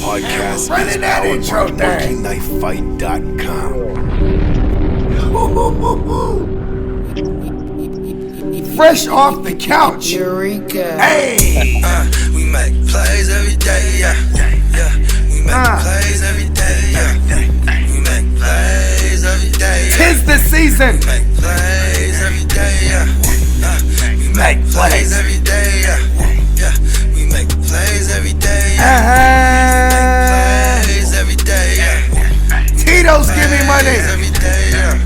podcast Running that intro thing. MonkeyKnifeFight.com. Fresh off the couch. Eureka. Hey. We make plays every day, yeah. We make plays every day, yeah. We make plays every day, yeah. Tis the season. We make plays every day, yeah. We Make plays. every day, yeah. We make plays every day, yeah. Plays every day, yeah. Tito's give me money. Every day, yeah.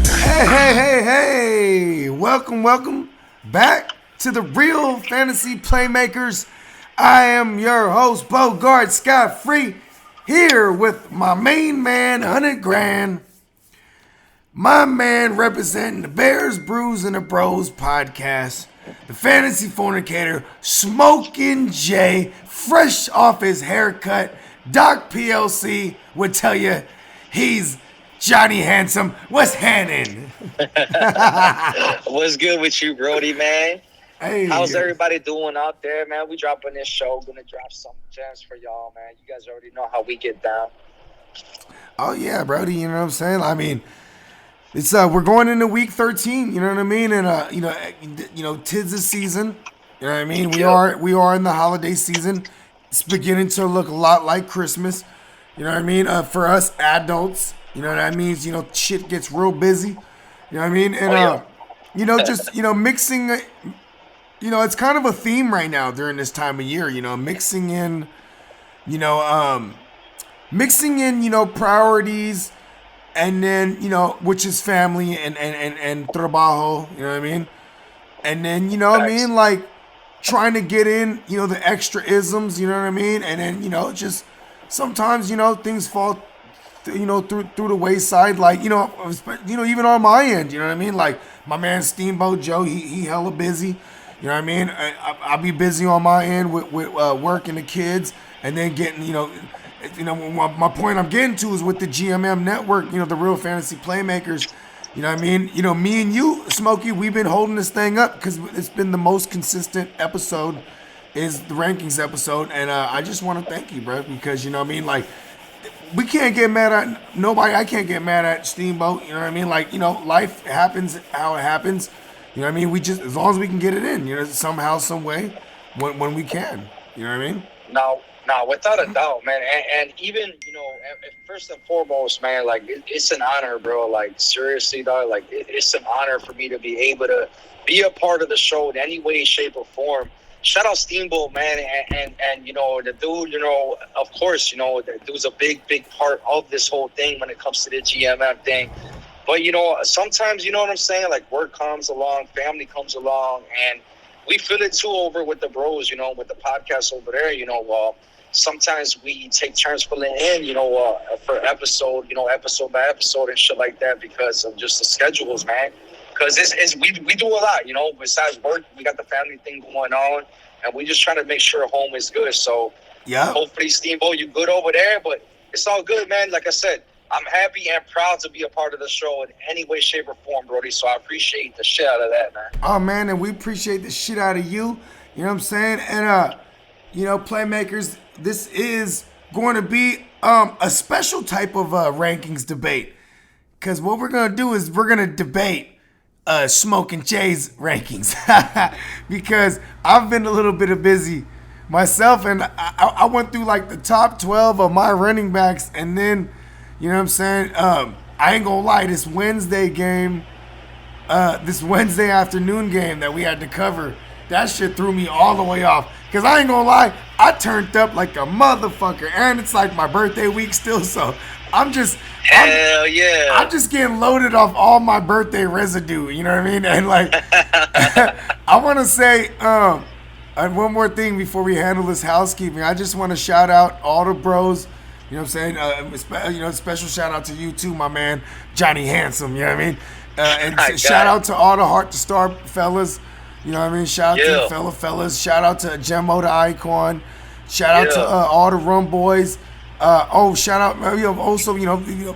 Hey. Welcome back to the Real Fantasy Playmakers. I am your host, Bogart Scott Free, here with my main man, 100 Grand. My man representing the Bears, Brews, and the Bros podcast. The fantasy fornicator, Smokin Jay, fresh off his haircut. Doc PLC would tell you he's Johnny Handsome. What's happening? What's good with you, Brody, man? Hey, How's everybody doing out there, man? We dropping this show. Gonna drop some gems for y'all, man. You guys already know how we get down. Oh yeah, Brody. You know what I'm saying? I mean, it's we're going into week 13. You know what I mean? And tis the season. You know what I mean? We are in the holiday season. It's beginning to look a lot like Christmas. You know what I mean? For us adults, you know what I mean? You know, shit gets real busy. You know what I mean? And mixing. It's kind of a theme right now during this time of year. You know, mixing in priorities. And then, which is family and trabajo, you know what I mean? And then, like trying to get in, the extra isms, you know what I mean? And then, just sometimes, things fall, through the wayside, like, even on my end, you know what I mean? Like my man Steamboat Joe, he hella busy, you know what I mean? I'll be busy on my end with work and the kids, and then getting, my point I'm getting to is with the GMM network, the Real Fantasy Playmakers, you know what I mean? Me and you, Smokey, we've been holding this thing up because it's been the most consistent episode is the rankings episode. And I just want to thank you, bro, because, like, we can't get mad at nobody. I can't get mad at Steamboat, you know what I mean? Like, life happens how it happens. You know what I mean? We just, as long as we can get it in, somehow, some way, when we can, you know what I mean? No, without a doubt, man. And even, first and foremost, man, like, it's an honor, bro. Like, seriously, dog, like, it's an honor for me to be able to be a part of the show in any way, shape, or form. Shout out Steamboat, man. And the dude, of course, the dude's a big part of this whole thing when it comes to the GMM thing. But, sometimes, you know what I'm saying? Like, work comes along, family comes along, and we feel it, too, over with the bros, with the podcast over there, sometimes we take turns filling in, for episode by episode and shit like that because of just the schedules, man. Because we do a lot, besides work, we got the family thing going on, and we just trying to make sure home is good. So, yeah, hopefully, Steamboat, you good over there, but it's all good, man. Like I said, I'm happy and proud to be a part of the show in any way, shape, or form, Brody. So I appreciate the shit out of that, man. Oh, man, and we appreciate the shit out of you. You know what I'm saying? And, Playmakers, this is going to be a special type of rankings debate. Because what we're going to do is we're going to debate Smokin Jay's rankings. Because I've been a little bit busy myself, and I went through like the top 12 of my running backs, and then, you know what I'm saying? I ain't going to lie, this Wednesday afternoon game that we had to cover, that shit threw me all the way off. Because I ain't going to lie, I turned up like a motherfucker. And it's like my birthday week still, so I'm just... Hell yeah. I'm just getting loaded off all my birthday residue, you know what I mean? And like, I want to say one more thing before we handle this housekeeping. I just want to shout out all the bros. You know what I'm saying? Special shout out to you too, my man, Johnny Handsome, you know what I mean? And shout out to all the Heart to Star fellas. You know what I mean? Shout out to the fellas. Shout out to Gemmo the Icon. Shout out to all the Rum Boys. Shout out. Also,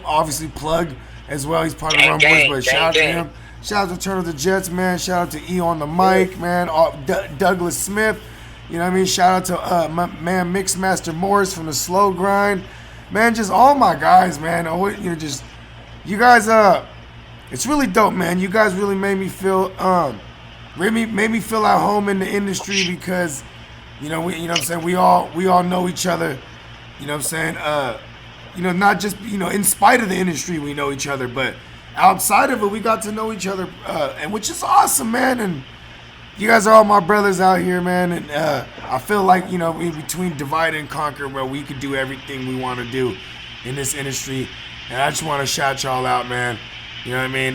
obviously Plug as well. He's part of the Rum Boys, but shout out to him. Shout out to Turn of the Jets, man. Shout out to E on the mic, man. Douglas Smith. You know what I mean? Shout out to my man Mixmaster Morris from the Slow Grind. Man, just all my guys, man. Just you guys. It's really dope, man. You guys really made me feel made me feel at home in the industry because you know what I'm saying, we all know each other. You know what I'm saying? Not just in spite of the industry we know each other, but outside of it we got to know each other, and which is awesome, man. And you guys are all my brothers out here, man. And I feel like in between divide and conquer, where we could do everything we want to do in this industry. And I just want to shout y'all out, man. You know what I mean?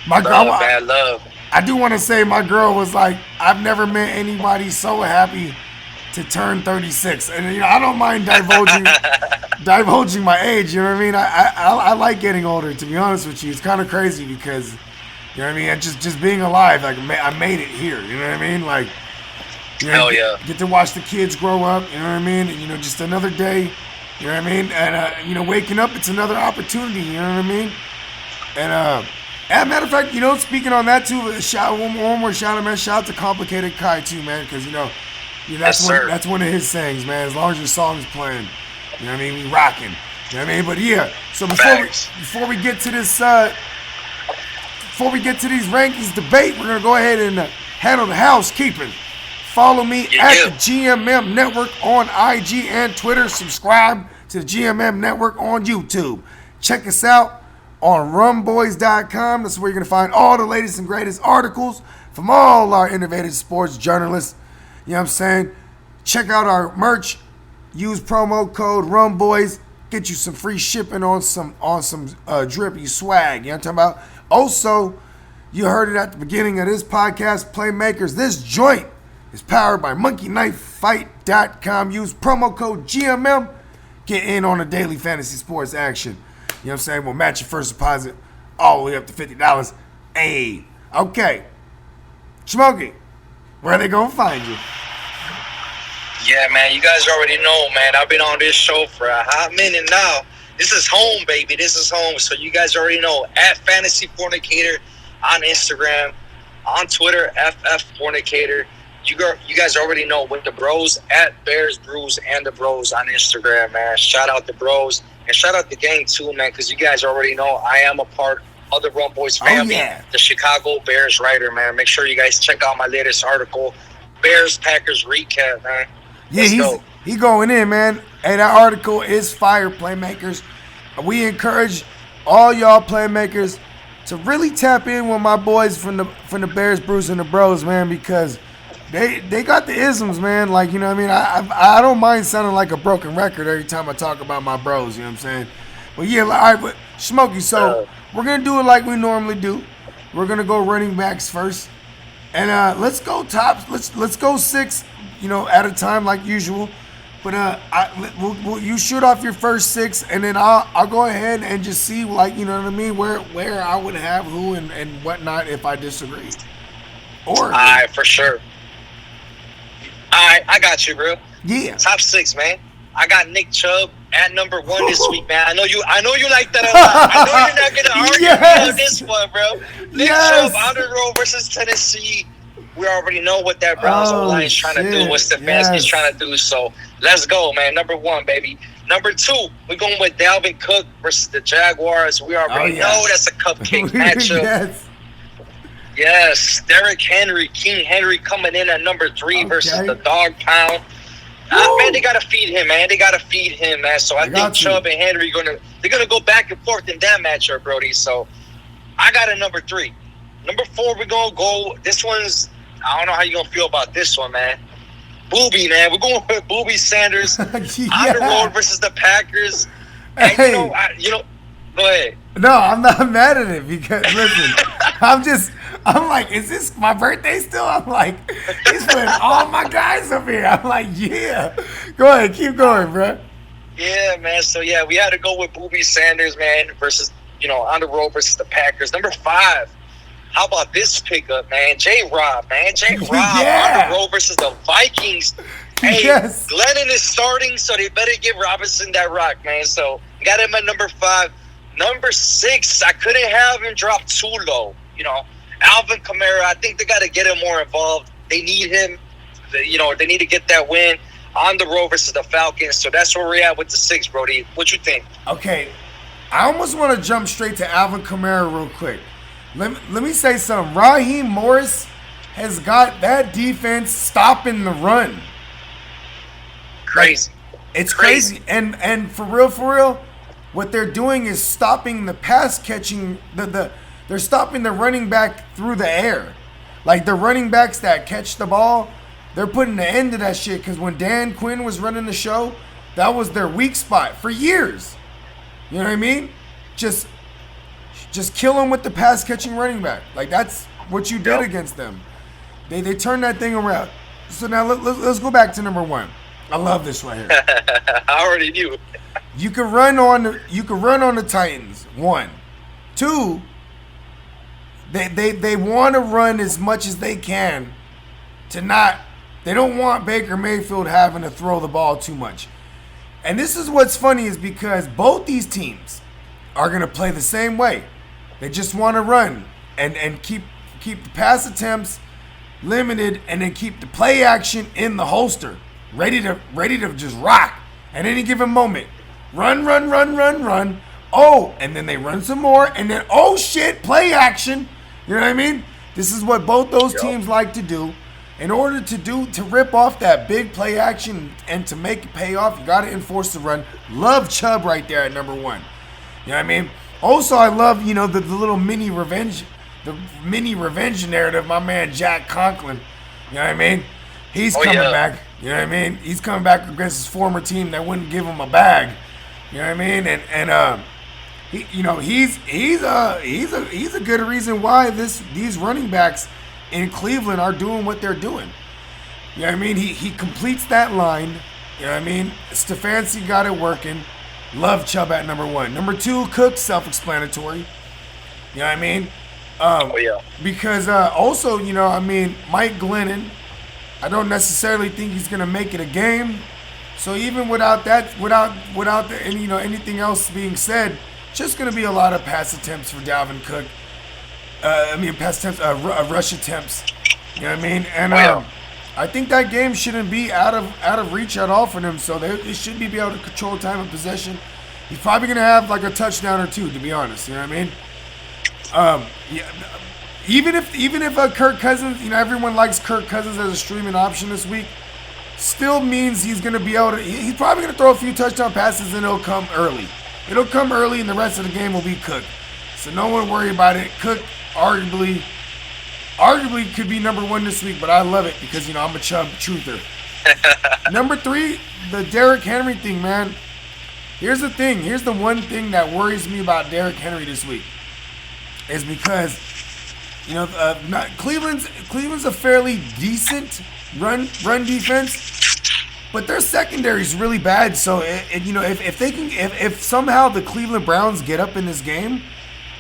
My girl, bad love. I do want to say my girl was like, I've never met anybody so happy to turn 36. And I don't mind divulging my age. You know what I mean? I like getting older, to be honest with you. It's kind of crazy because, you know what I mean? Just being alive, like I made it here. You know what I mean? Like, hell yeah. Get to watch the kids grow up. You know what I mean? And, just another day. You know what I mean? And waking up, it's another opportunity. You know what I mean? And as a matter of fact, speaking on that too, one more shout out, man. Shout out to Complicated Kai too, man, because that's one of his sayings, man. As long as your song's playing, you know what I mean, we rocking. You know what I mean? But yeah, so before we get to this, before we get to these rankings debate, we're gonna go ahead and handle the housekeeping. Follow me at the GMM Network on IG and Twitter. Subscribe to the GMM Network on YouTube. Check us out on rumboys.com. That's where you're going to find all the latest and greatest articles from all our innovative sports journalists. You know what I'm saying? Check out our merch. Use promo code RUMBOYS. Get you some free shipping on some drippy swag. You know what I'm talking about? Also, you heard it at the beginning of this podcast, Playmakers. This joint is powered by monkeyknifefight.com. Use promo code GMM. Get in on the daily fantasy sports action. You know what I'm saying? We'll match your first deposit all the way up to $50. Hey, okay. Smokey, where are they going to find you? Yeah, man, you guys already know, man. I've been on this show for a hot minute now. This is home, baby. This is home. So you guys already know, at Fantasy Fornicator on Instagram, on Twitter, FF Fornicator. You guys already know with the bros, at Bears Brews and the Bros on Instagram, man. Shout out the bros. And shout out the gang too, man, because you guys already know I am a part of the Rum Boys family, the Chicago Bears writer, man. Make sure you guys check out my latest article, Bears Packers recap, man. Yeah, he going in, man. And that article is fire, Playmakers. We encourage all y'all Playmakers to really tap in with my boys from the Bears, Brews, and the Bros, man, because They got the isms, man. Like, you know what I mean? I don't mind sounding like a broken record every time I talk about my bros, you know what I'm saying? But yeah, all right, but Smokey, so we're going to do it like we normally do. We're going to go running backs first. And let's go tops. Let's go six, at a time like usual. But you shoot off your first six, and then I'll go ahead and just see, like, you know what I mean, where I would have who and whatnot if I disagree. All right, for sure. I got you, bro. Yeah. Top six, man. I got Nick Chubb at number 1 this week, man. I know you like that a lot. I know you're not gonna argue on this one, bro. Nick Chubb on the road versus Tennessee. We already know what that Browns line is trying to do, what Stefanski's trying to do. So let's go, man. Number 1, baby. Number 2, we're going with Dalvin Cook versus the Jaguars. We already know that's a cupcake matchup. Yes, Derrick Henry, King Henry coming in at number 3 versus the Dog Pound. Man, they gotta feed him, man. So I think Chubb and Henry they're gonna go back and forth in that matchup, Brody. So I got a number 3. Number 4, we're gonna go. This one's, I don't know how you gonna feel about this one, man. Boobie, man. We're going with Boobie Sanders on the road versus the Packers. And go ahead. No, I'm not mad at it because listen, I'm like, is this my birthday still? I'm like, he's putting all my guys up here. I'm like, yeah. Go ahead, keep going, bro. Yeah, man. So yeah, we had to go with Boobie Sanders, man, versus on the road versus the Packers. Number 5. How about this pickup, man? J-Rob, man. J-Rob on the road versus the Vikings. Hey, Glennon is starting, so they better give Robinson that rock, man. So got him at number 5. Number 6, I couldn't have him drop too low. Alvin Kamara, I think they got to get him more involved. They need him. They need to get that win on the road versus the Falcons. So that's where we're at with the 6, Brody. What you think? Okay, I almost want to jump straight to Alvin Kamara real quick. Let me say something. Raheem Morris has got that defense stopping the run. Crazy. It's crazy. And for real, what they're doing is stopping the pass catching. They're stopping the running back through the air. Like the running backs that catch the ball, they're putting an end to that shit. Because when Dan Quinn was running the show, that was their weak spot for years. You know what I mean? Just kill them with the pass catching running back. Like that's what you did against them. They turned that thing around. So now let's go back to number 1. I love this right here. I already knew. You can run on the Titans. 1, 2. They want to run as much as they can to not. They don't want Baker Mayfield having to throw the ball too much. And this is what's funny is because both these teams are gonna play the same way. They just want to run and keep the pass attempts limited and then keep the play action in the holster. Ready to just rock at any given moment. Run. Oh, and then they run some more, and then oh shit, play action. You know what I mean? This is what both those teams like to do. In order to rip off that big play action and to make it pay off, you got to enforce the run. Love Chubb right there at number 1. You know what I mean? Also, I love the little mini revenge narrative. My man Jack Conklin. You know what I mean? He's coming back. You know what I mean? He's coming back against his former team that wouldn't give him a bag. You know what I mean? And he's a good reason why these running backs in Cleveland are doing what they're doing. You know what I mean? He completes that line. You know what I mean? Stefanski got it working. Love Chubb at number 1. Number 2, Cook, self-explanatory. You know what I mean? Because also, Mike Glennon, I don't necessarily think he's gonna make it a game. So even without anything else being said, just gonna be a lot of pass attempts for Dalvin Cook. Rush attempts. You know what I mean? And I think that game shouldn't be out of reach at all for them. So they should be able to control time of possession. He's probably gonna have like a touchdown or 2, to be honest. You know what I mean? Even if Kirk Cousins, everyone likes Kirk Cousins as a streaming option this week, still means he's going to be able to, he's probably going to throw a few touchdown passes and it'll come early. It'll come early and the rest of the game will be Cook. So no one worry about it. Cook arguably could be number 1 this week, but I love it because, I'm a Chubb truther. Number 3, the Derrick Henry thing, man. Here's the thing. Here's the one thing that worries me about Derrick Henry this week is because Cleveland's a fairly decent run defense, but their secondary is really bad. So if somehow the Cleveland Browns get up in this game,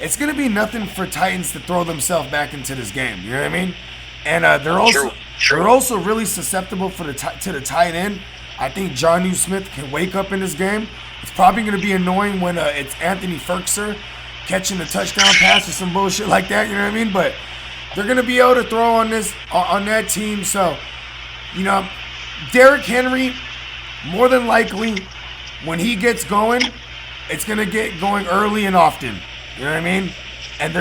it's gonna be nothing for Titans to throw themselves back into this game. You know what I mean? And they're also really susceptible to the tight end. I think Jonnu Smith can wake up in this game. It's probably gonna be annoying when it's Anthony Ferkser catching a touchdown pass or some bullshit like that, you know what I mean? But they're gonna be able to throw on that team. So, Derrick Henry, more than likely, when he gets going, it's gonna get going early and often. You know what I mean? And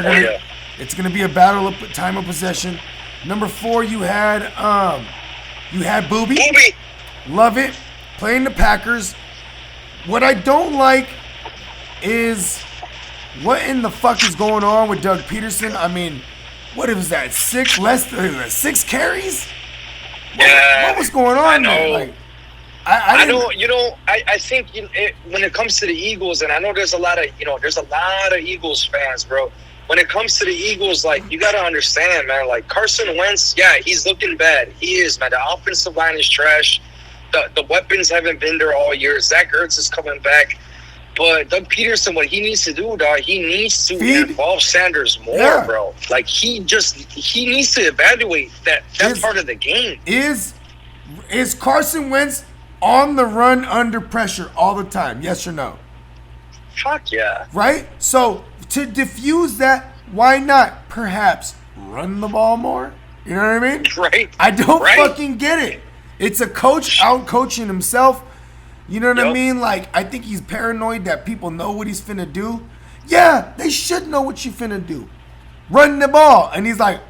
it's gonna be a battle of time of possession. Number 4, you had Boobie. Love it. Playing the Packers. What I don't like is what in the fuck is going on with Doug Peterson? I mean, what was that? 6 carries? What was going on there? Like, I think when it comes to the Eagles, and I know there's a lot of Eagles fans, bro. When it comes to the Eagles, like, you got to understand, man, like, Carson Wentz, yeah, he's looking bad. He is, man. The offensive line is trash. The weapons haven't been there all year. Zach Ertz is coming back. But Doug Peterson, what he needs to do, dog, he needs to involve Sanders more, bro. Like, he needs to evaluate that part of the game. Is Carson Wentz on the run under pressure all the time? Yes or no? Fuck yeah. Right? So, to diffuse that, why not perhaps run the ball more? You know what I mean? Right. I don't Right. fucking get it. It's a coach out coaching himself. You know what I Yup. mean? Like, I think he's paranoid that people know what he's finna do. Yeah, they should know what you finna do. Run the ball. And he's like,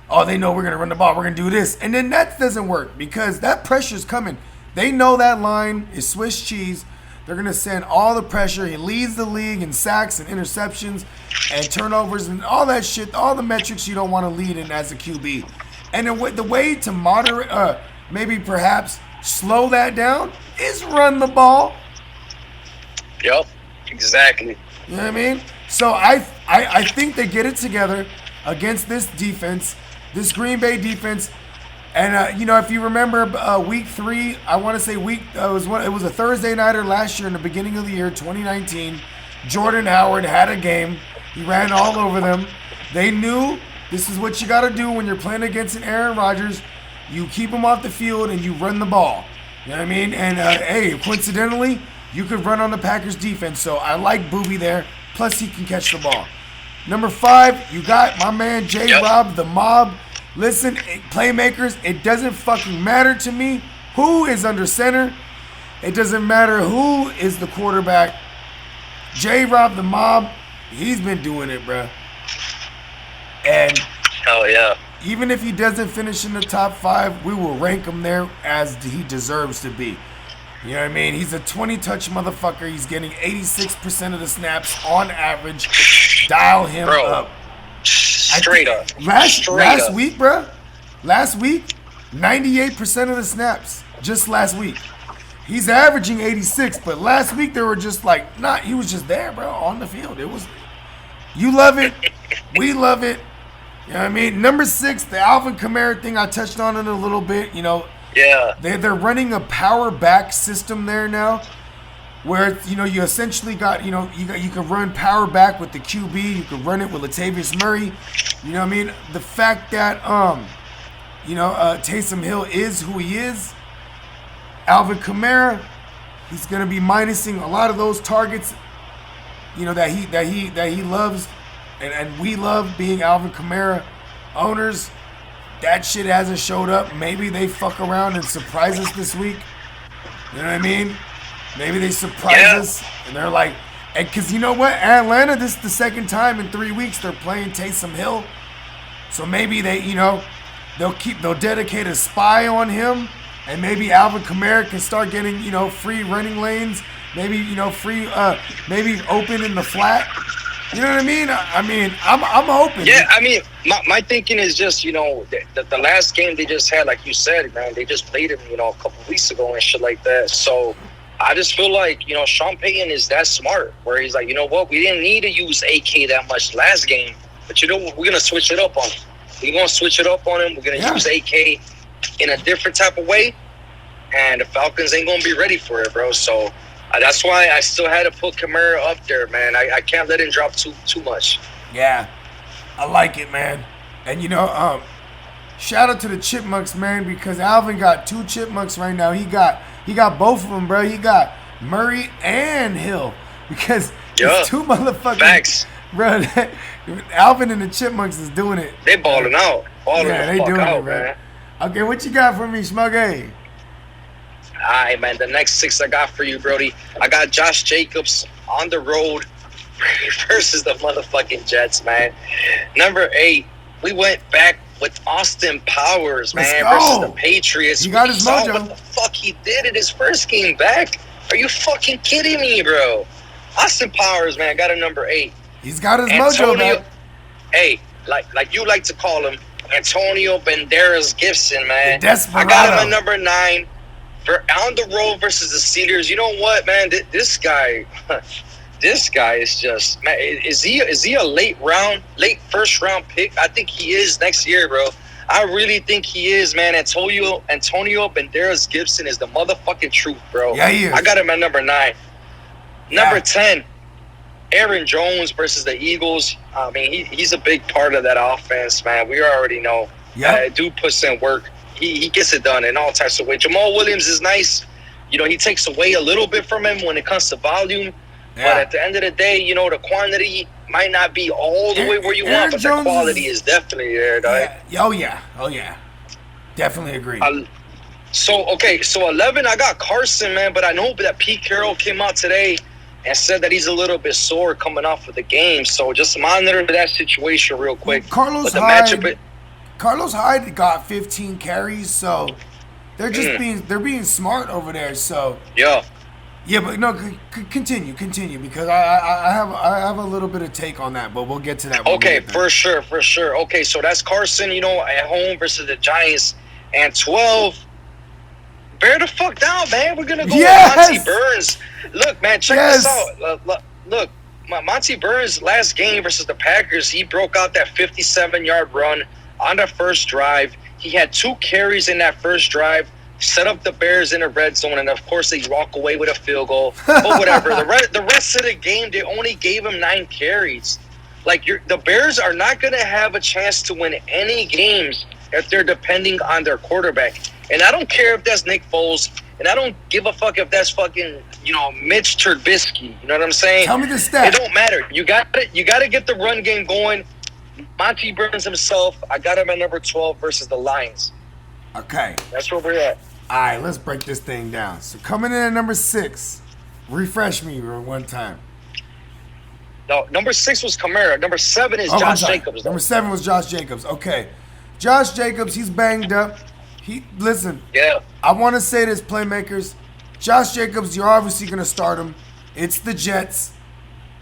oh, they know we're going to run the ball. We're going to do this. And then that doesn't work because that pressure's coming. They know that line is Swiss cheese. They're going to send all the pressure. He leads the league in sacks and interceptions and turnovers and all that shit, all the metrics you don't want to lead in as a QB. And the way to moderate, maybe perhaps slow that down is run the ball. Yep. Exactly. You know what I mean? So I think they get it together against this defense, this Green Bay defense. And you know, if you remember week 3, I want to say it was a Thursday nighter last year in the beginning of the year, 2019. Jordan Howard had a game. He ran all over them. They knew this is what you got to do when you're playing against an Aaron Rodgers. You keep him off the field and you run the ball. You know what I mean? And hey, coincidentally, you could run on the Packers defense. So I like Boobie there. Plus, he can catch the ball. Number 5, you got my man J-Rob, the mob. Listen, Playmakers, it doesn't fucking matter to me who is under center. It doesn't matter who is the quarterback. J-Rob, the mob, he's been doing it, bruh. And Hell yeah. even if he doesn't finish in the top 5, we will rank him there as he deserves to be. You know what I mean? He's a 20-touch motherfucker. He's getting 86% of the snaps on average. Dial him up. Straight up. Last week, bruh. Last week, 98% of the snaps. Just last week. He's averaging 86, but last week they were just like, he was just there, bro, on the field. It was, you love it. We love it. You know what I mean? Number 6, the Alvin Kamara thing, I touched on it a little bit. You know, Yeah. they're running a power back system there now, where you know you essentially got you can run power back with the QB, you can run it with Latavius Murray. You know what I mean? The fact that Taysom Hill is who he is, Alvin Kamara, he's gonna be minusing a lot of those targets. You know that he loves, and we love being Alvin Kamara owners. That shit hasn't showed up. Maybe they fuck around and surprise us this week. You know what I mean? Maybe they surprise us and they're like, and because you know what? Atlanta, this is the second time in 3 weeks they're playing Taysom Hill. So maybe they'll dedicate a spy on him, and maybe Alvin Kamara can start getting, free running lanes. Maybe, free, maybe open in the flat. You know what I mean? I'm hoping. Yeah, I mean, my thinking is just, the last game they just had, like you said, man, they just played him, a couple weeks ago and shit like that. So I just feel like, Sean Payton is that smart, where he's like, you know what, we didn't need to use AK that much last game, but we're going to switch it up on him. We're going to switch it up on him. We're going to use AK in a different type of way, and the Falcons ain't going to be ready for it, bro. So that's why I still had to put Kamara up there, man. I can't let him drop too much. Yeah, I like it, man. And shout out to the Chipmunks, man, because Alvin got 2 Chipmunks right now. He got both of them, bro. He got Murray and Hill, because it's 2 motherfuckers. Facts. Bro, Alvin and the Chipmunks is doing it. They balling out. They doing it, man. Okay, what you got for me, Smokey? All right, man. The next 6 I got for you, Brody. I got Josh Jacobs on the road versus the motherfucking Jets, man. Number 8, we went back with Austin Powers, man, versus the Patriots. He got his mojo. What the fuck he did in his first game back? Are you fucking kidding me, bro? Austin Powers, man, got a number 8. He's got his mojo back. Hey, like you like to call him, Antonio Banderas Gibson, man. Desperado. I got him at number 9. On the road versus the Steelers. You know what, man? This guy is just, man. Is he a late first round pick? I think he is next year, bro. I really think he is, man. Antonio Banderas Gibson is the motherfucking truth, bro. Yeah, he is. I got him at number 9. Number 10, Aaron Jones versus the Eagles. I mean, he's a big part of that offense, man. We already know. Yeah. Dude puts in work. He gets it done in all types of ways. Jamal Williams is nice. He takes away a little bit from him when it comes to volume. Yeah. But at the end of the day, you know, the quantity might not be all the way where you want, but the quality is definitely there, dog. Yeah. Oh yeah. Definitely agree. So 11, I got Carson, man, but I know that Pete Carroll came out today and said that he's a little bit sore coming off of the game. So just monitor that situation real quick. Carlos Hyde got 15 carries, so they're just being smart over there. So yeah, but no, continue because I have a little bit of take on that, but we'll get to that. Okay, for sure. Okay, so that's Carson, you know, at home versus the Giants, and 12. Bear the fuck down, man. We're gonna go with Monty Burns. Look, man, check this out. Look, Monty Burns last game versus the Packers, he broke out that 57-yard run on the first drive. He had 2 carries in that first drive, set up the Bears in the red zone, and of course they walk away with a field goal. But whatever. The rest of the game, they only gave him 9 carries. Like the Bears are not gonna have a chance to win any games if they're depending on their quarterback. And I don't care if that's Nick Foles, and I don't give a fuck if that's fucking, you know, Mitch Trubisky. You know what I'm saying? Tell me the stat. It don't matter. You got to get the run game going. Monty Burns himself, I got him at number 12 versus the Lions. Okay. That's where we're at. All right, let's break this thing down. So coming in at number 6, refresh me one time. No, number 6 was Kamara. Number 7 is Josh Jacobs. Though. Number 7 was Josh Jacobs. Okay. Josh Jacobs, he's banged up. Listen. Yeah. I want to say this, Playmakers. Josh Jacobs, you're obviously going to start him. It's the Jets.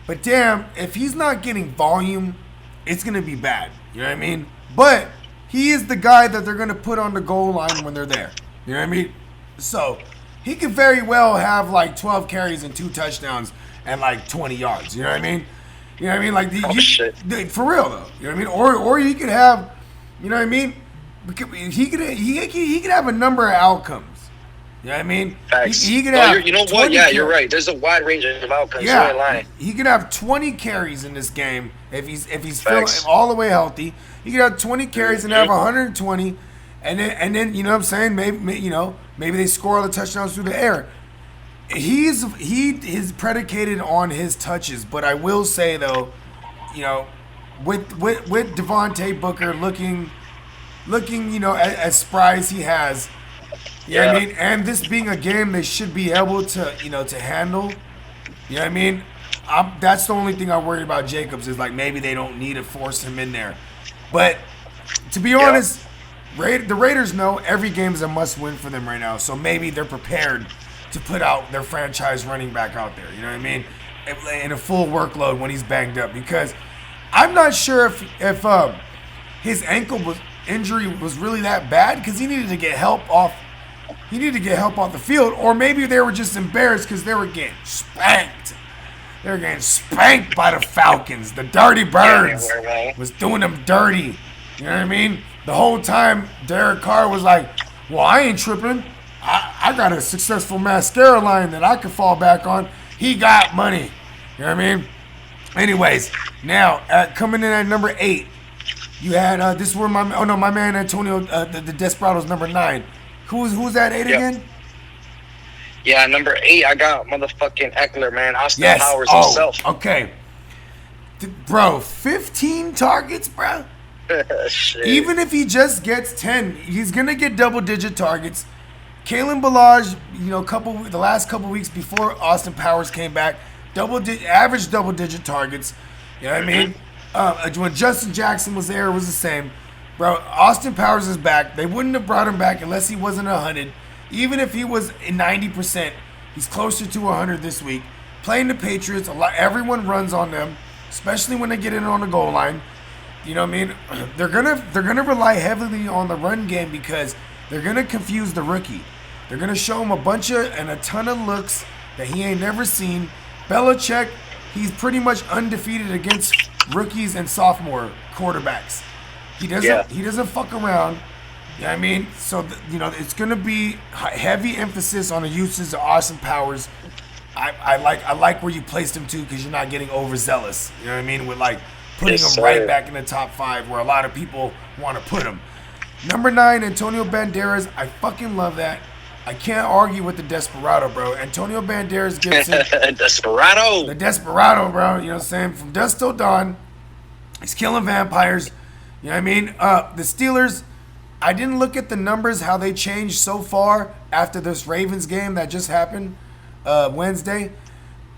But damn, if he's not getting volume, it's going to be bad. You know what I mean? But he is the guy that they're going to put on the goal line when they're there. You know what I mean? So he could very well have like 12 carries and 2 touchdowns and like 20 yards. You know what I mean? You know what I mean? Like shit. For real though. You know what I mean? Or he could have, you know what I mean? He could have a number of outcomes. You know what I mean? Facts. He could have. You know what? Yeah, you're right. There's a wide range of outcomes. Yeah, he could have 20 carries in this game if he's feeling all the way healthy. He could have 20 carries and have 120, and then you know what I'm saying? Maybe they score all the touchdowns through the air. He is predicated on his touches, but I will say though, you know, with Devontae Booker looking, you know, as spry as he has, you know what I mean? And this being a game they should be able to, you know, to handle. You know what I mean? That's the only thing I worry about Jacobs is like maybe they don't need to force him in there. But to be honest, the Raiders know every game is a must-win for them right now. So maybe they're prepared to put out their franchise running back out there. You know what I mean? In a full workload when he's banged up, because I'm not sure if his ankle injury was really that bad, because he needed to get help off. He needed to get help off the field, or maybe they were just embarrassed because they were getting spanked. They were getting spanked by the Falcons. The Dirty Birds was doing them dirty. You know what I mean? The whole time, Derek Carr was like, well, I ain't tripping. I got a successful mascara line that I could fall back on. He got money. You know what I mean? Anyways, now, coming in at number 8, you had, this is where my man Antonio, the Desperado's number 9. Who's that 8 again? Yeah, number 8, I got motherfucking Eckler, man. Austin Powers himself. Okay. Bro, 15 targets, bro? Shit. Even if he just gets 10, he's going to get double-digit targets. Kalen Ballage, you know, the last couple weeks before Austin Powers came back, average double-digit targets. You know what I mean? When Justin Jackson was there, it was the same. Bro, Austin Powers is back. They wouldn't have brought him back unless he wasn't 100. Even if he was 90%, he's closer to 100 this week. Playing the Patriots, everyone runs on them, especially when they get in on the goal line. You know what I mean? They're gonna rely heavily on the run game because they're gonna confuse the rookie. They're gonna show him a ton of looks that he ain't never seen. Belichick, he's pretty much undefeated against rookies and sophomore quarterbacks. He doesn't fuck around. You know what I mean? So, you know, it's going to be heavy emphasis on the usage of Austin Powers. I like where you placed him, too, because you're not getting overzealous. You know what I mean? With, like, putting him right back in the top 5 where a lot of people want to put him. Number 9, Antonio Banderas. I fucking love that. I can't argue with the Desperado, bro. Antonio Banderas gets it. Desperado. The Desperado, bro. You know what I'm saying? From dusk till dawn, he's killing vampires. You know what I mean? The Steelers, I didn't look at the numbers, how they changed so far after this Ravens game that just happened Wednesday.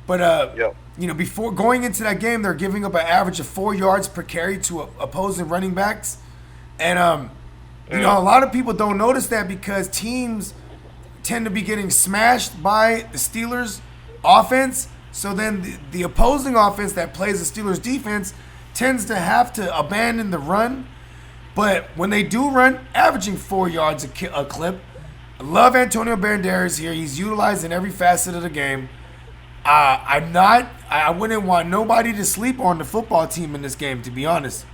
But, Yep. you know, before going into that game, they're giving up an average of 4 yards per carry to opposing running backs. And, you know, a lot of people don't notice that because teams tend to be getting smashed by the Steelers offense. So then the opposing offense that plays the Steelers defense tends to have to abandon the run. But when they do run, averaging 4 yards a clip. I love Antonio Banderas here. He's utilized in every facet of the game. I wouldn't want nobody to sleep on the football team in this game, to be honest.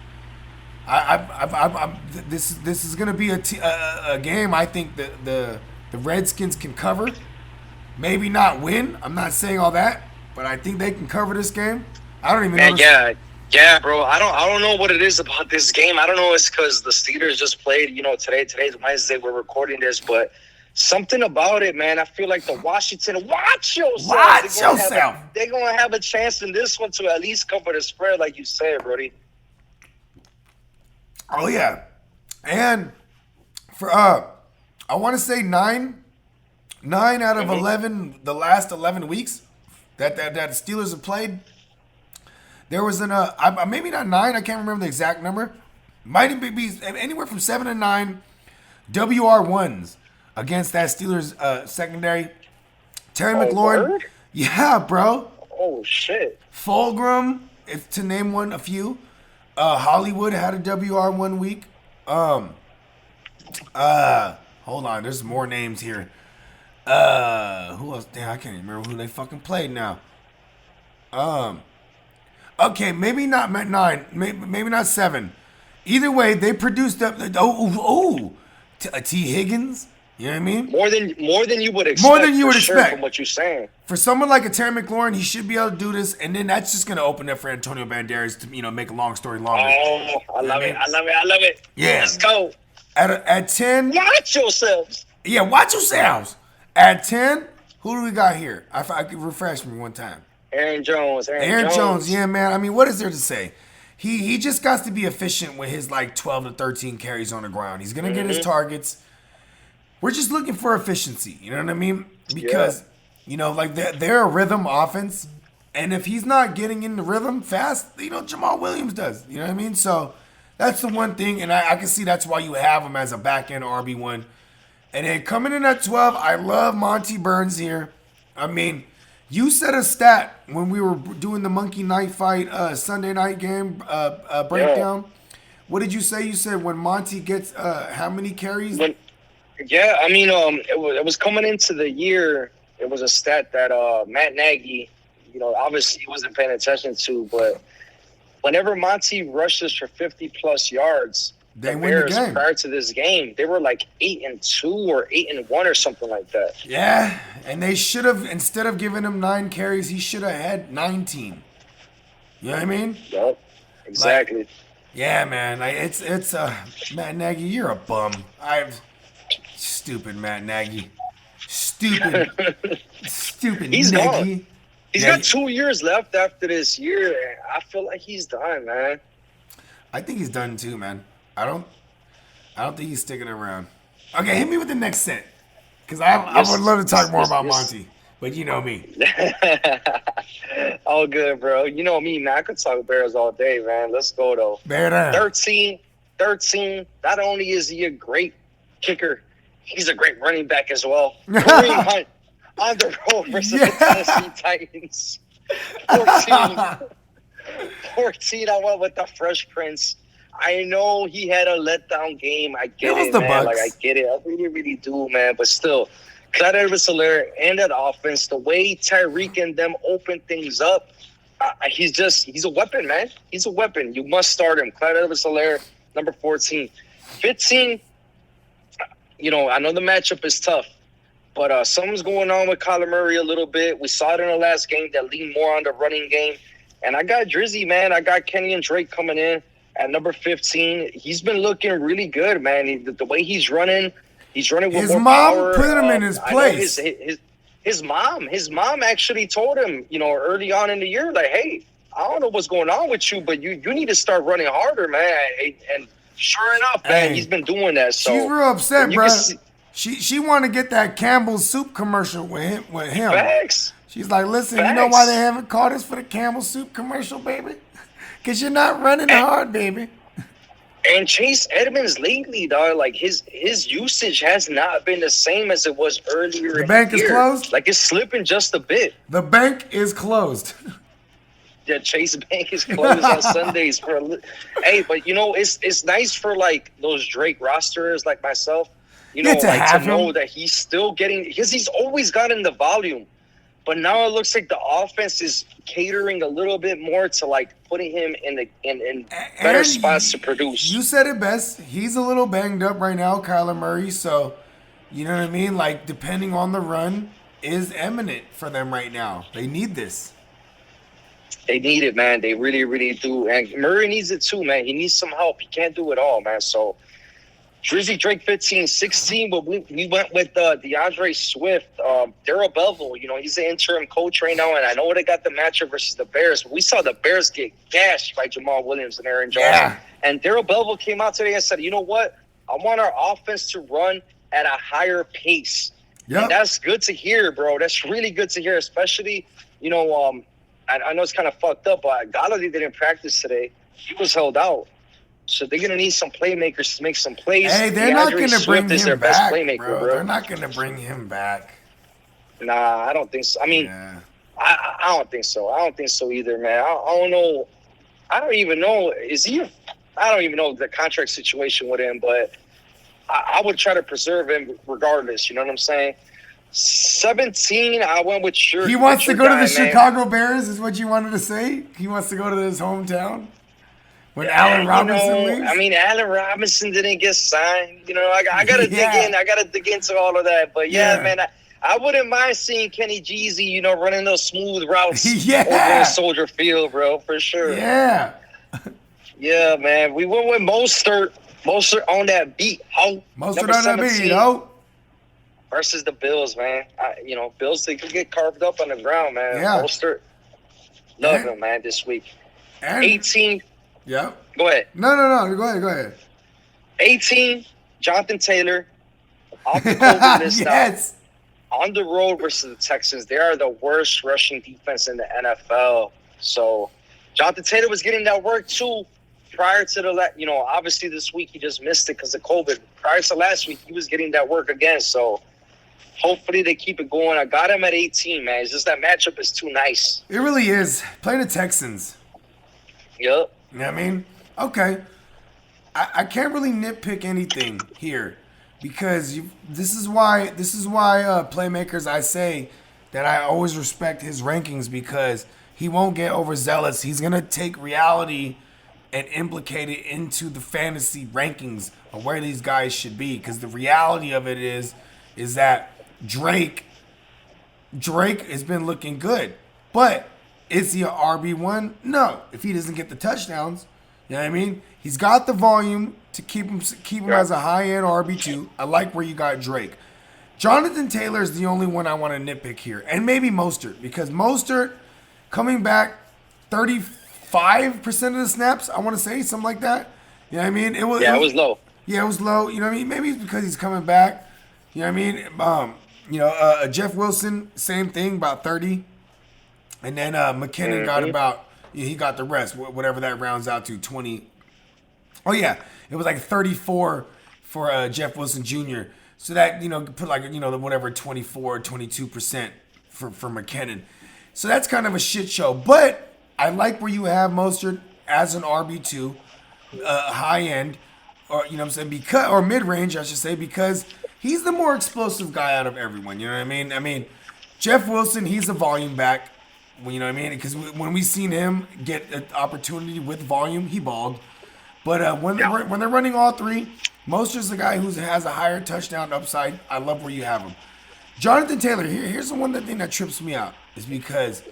This is going to be a game I think that the Redskins can cover. Maybe not win. I'm not saying all that, but I think they can cover this game. I don't even know. Yeah, bro. I don't know what it is about this game. I don't know. It's because the Steelers just played. You know, today's Wednesday. We're recording this, but something about it, man. I feel like the Washington. Watch yourself. They're gonna have a chance in this one to at least cover the spread, like you said, Brody. Oh yeah, and for I want to say nine out of 11, the last 11 weeks that the Steelers have played. There was maybe not 9. I can't remember the exact number. Might be anywhere from 7 to 9 WR1s against that Steelers secondary. Terry McLaurin. Word? Yeah, bro. Oh shit. Fulgham, if to name a few. Hollywood had a WR1 week. Hold on, there's more names here. Who else? Damn, I can't even remember who they fucking played now. Okay, maybe not 9, maybe not 7. Either way, they produced up. T. Higgins. You know what I mean? More than you would expect. More than you would expect from what you're saying. For someone like a Terry McLaurin, he should be able to do this, and then that's just going to open up for Antonio Banderas to make a long story longer. Oh, I love it. Yeah, let's go. At 10, watch yourselves. Yeah, watch yourselves. At 10, who do we got here? I could refresh me one time. Aaron Jones. Aaron Jones, yeah, man. I mean, what is there to say? He just got to be efficient with his 12 to 13 carries on the ground. He's gonna get his targets. We're just looking for efficiency. You know what I mean? Because they're a rhythm offense, and if he's not getting in the rhythm fast, Jamal Williams does. You know what I mean? So that's the one thing, and I can see that's why you have him as a back end RB1. And then coming in at 12, I love Monty Burns here. I mean, you said a stat when we were doing the Monkey Night Fight Sunday night game breakdown. Yeah. What did you say? You said when Monty gets how many carries? It was coming into the year. It was a stat that Matt Nagy, obviously he wasn't paying attention to, but whenever Monty rushes for 50+ yards, they the win Bears, the game. Prior to this game, they were 8-2 or 8-1 or something like that. Yeah, and they should have, instead of giving him 9 carries, he should have had 19. You know what I mean? Yep, exactly. Yeah, man. It's Matt Nagy, you're a bum. Stupid Matt Nagy. Stupid He's Nagy. Gone. He's got 2 years left after this year. I feel like he's done, man. I think he's done too, man. I don't think he's sticking around. Okay, hit me with the next set. Because I would love to talk more about Monty. But you know me. All good, bro. You know me, man. I could talk Bears all day, man. Let's go, though. Bear down. 13. Not only is he a great kicker, he's a great running back as well. Kareem Hunt on the road versus the Tennessee Titans. 14, I went with the Fresh Prince. I know he had a letdown game. I get it, man. Bucks. I get it. I really, really do, man. But still, Clyde Edwards-Helaire and that offense, the way Tyreek and them open things up, he's a weapon, man. He's a weapon. You must start him. Clyde Edwards-Helaire, number 14. 15, I know the matchup is tough, but something's going on with Kyler Murray a little bit. We saw it in the last game that leaned more on the running game. And I got Drizzy, man. I got Kenny and Drake coming in at number 15. He's been looking really good, man. The way he's running, He's running with His more mom power. put him in his I know place. his mom actually told him, early on in the year, like, hey, I don't know what's going on with you, but you need to start running harder, man. And sure enough, man, he's been doing that. So she's real upset, bro. See, she want to get that Campbell's soup commercial with him. Facts. She's like, listen, you know why they haven't called us for the Campbell soup commercial, baby? Because you're not running hard, baby. And Chase Edmonds lately, dog, like his usage has not been the same as it was earlier. The bank is closed? Like it's slipping just a bit. The bank is closed. Yeah, Chase Bank is closed on Sundays Hey, but it's nice for like those Drake rosterers like myself, to know that he's still getting, because he's always gotten the volume. But now it looks like the offense is catering a little bit more to like putting him in better spots to produce. You said it best. He's a little banged up right now, Kyler Murray. So, you know what I mean? Like, depending on the run is imminent for them right now. They need this. They need it, man. They really, really do. And Murray needs it too, man. He needs some help. He can't do it all, man. So, Drizzy Drake 15-16, but we went with DeAndre Swift. Darrell Bevell, he's the interim coach right now, and I know they got the matchup versus the Bears, but we saw the Bears get gashed by Jamal Williams and Aaron Jones. Yeah. And Darrell Bevell came out today and said, you know what? I want our offense to run at a higher pace. Yep. And that's good to hear, bro. That's really good to hear, especially, I know it's kind of fucked up, but Galladay didn't practice today. He was held out. So they're going to need some playmakers to make some plays. Hey, they're not going to bring him back, bro. They're not going to bring him back. Nah, I don't think so. I mean, I don't think so. I don't think so either, man. I don't know. I don't even know. I don't even know the contract situation with him, but I would try to preserve him regardless. You know what I'm saying? 17, I went with sure. He wants to go to the Chicago Bears, is what you wanted to say? He wants to go to his hometown? When Allen Robinson leaves? I mean, Allen Robinson didn't get signed. I got to dig in. I got to dig into all of that. But, man, I wouldn't mind seeing Kenny Jeezy, running those smooth routes over in Soldier Field, bro, for sure. Yeah. Yeah, man. We went with Mostert. Mostert on that beat, ho. Mostert on that beat, ho. Versus the Bills, man. Bills, they could get carved up on the ground, man. Yeah. Mostert. Love him, man, this week. 18. Yeah. Go ahead. No. Go ahead. 18, Jonathan Taylor. Off the COVID list yes. now. On the road versus the Texans. They are the worst rushing defense in the NFL. So, Jonathan Taylor was getting that work, too, prior to the, obviously this week he just missed it because of COVID. Prior to last week, he was getting that work again. So, hopefully they keep it going. I got him at 18, man. It's just that matchup is too nice. It really is. Play the Texans. Yep. You know what I mean? Okay. I can't really nitpick anything here because this is why Playmakers, I say that I always respect his rankings because he won't get overzealous. He's going to take reality and implicate it into the fantasy rankings of where these guys should be because the reality of it is that Drake has been looking good, but is he an RB1? No. If he doesn't get the touchdowns, you know what I mean? He's got the volume to keep him as a high-end RB2. I like where you got Drake. Jonathan Taylor is the only one I want to nitpick here. And maybe Mostert. Because Mostert coming back 35% of the snaps, I want to say, something like that. You know what I mean? It was low. Yeah, it was low. You know what I mean? Maybe it's because he's coming back. You know what I mean? Jeff Wilson, same thing, about 30. And then McKinnon got about, he got the rest, whatever that rounds out to, 20. Oh, yeah. It was like 34 for Jeff Wilson Jr. So that, put like, whatever, 24, 22% for McKinnon. So that's kind of a shit show. But I like where you have Mostert as an RB2, high end, or, or mid-range, I should say, because he's the more explosive guy out of everyone. You know what I mean? I mean, Jeff Wilson, he's a volume back. You know what I mean? Because when we seen him get an opportunity with volume, he balled. But when they're running all three, Mostert's the guy who has a higher touchdown upside. I love where you have him. Jonathan Taylor, here's the one thing that trips me out is because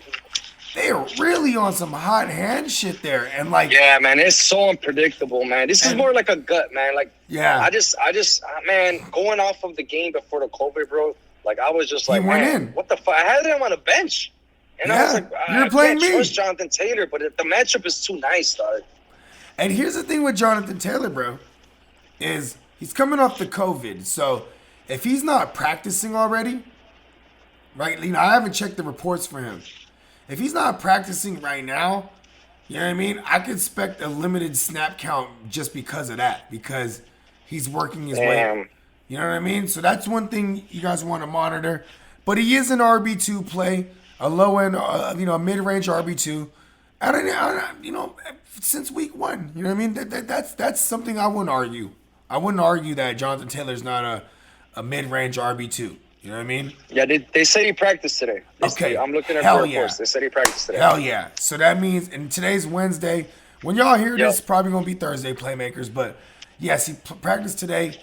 they are really on some hot hand shit there, and like, Yeah, man, it's so unpredictable, man. This is more like a gut, man. Like, yeah, man, going off of the game before the COVID, bro. Like, I was just he like, went man, in. what the fuck? I had him on a bench, and I was like, you're I playing can't me. trust Jonathan Taylor, but the matchup is too nice, dog. And here's the thing with Jonathan Taylor, bro, is he's coming off the COVID, so if he's not practicing already, right? You know, I haven't checked the reports for him. If he's not practicing right now, you know what I mean? I could expect a limited snap count just because of that, because he's working his way. You know what I mean? So that's one thing you guys want to monitor. But he is an RB2 play, a low end, a mid range RB2. Since week 1, you know what I mean? That's something I wouldn't argue. I wouldn't argue that Jonathan Taylor's not a mid range RB2. You know what I mean? Yeah, they said he practiced today. Okay. I'm looking at Hell the yeah. reports. They said he practiced today. Hell yeah. So that means, and today's Wednesday. When y'all hear this, probably going to be Thursday, Playmakers. But yes, he practiced today.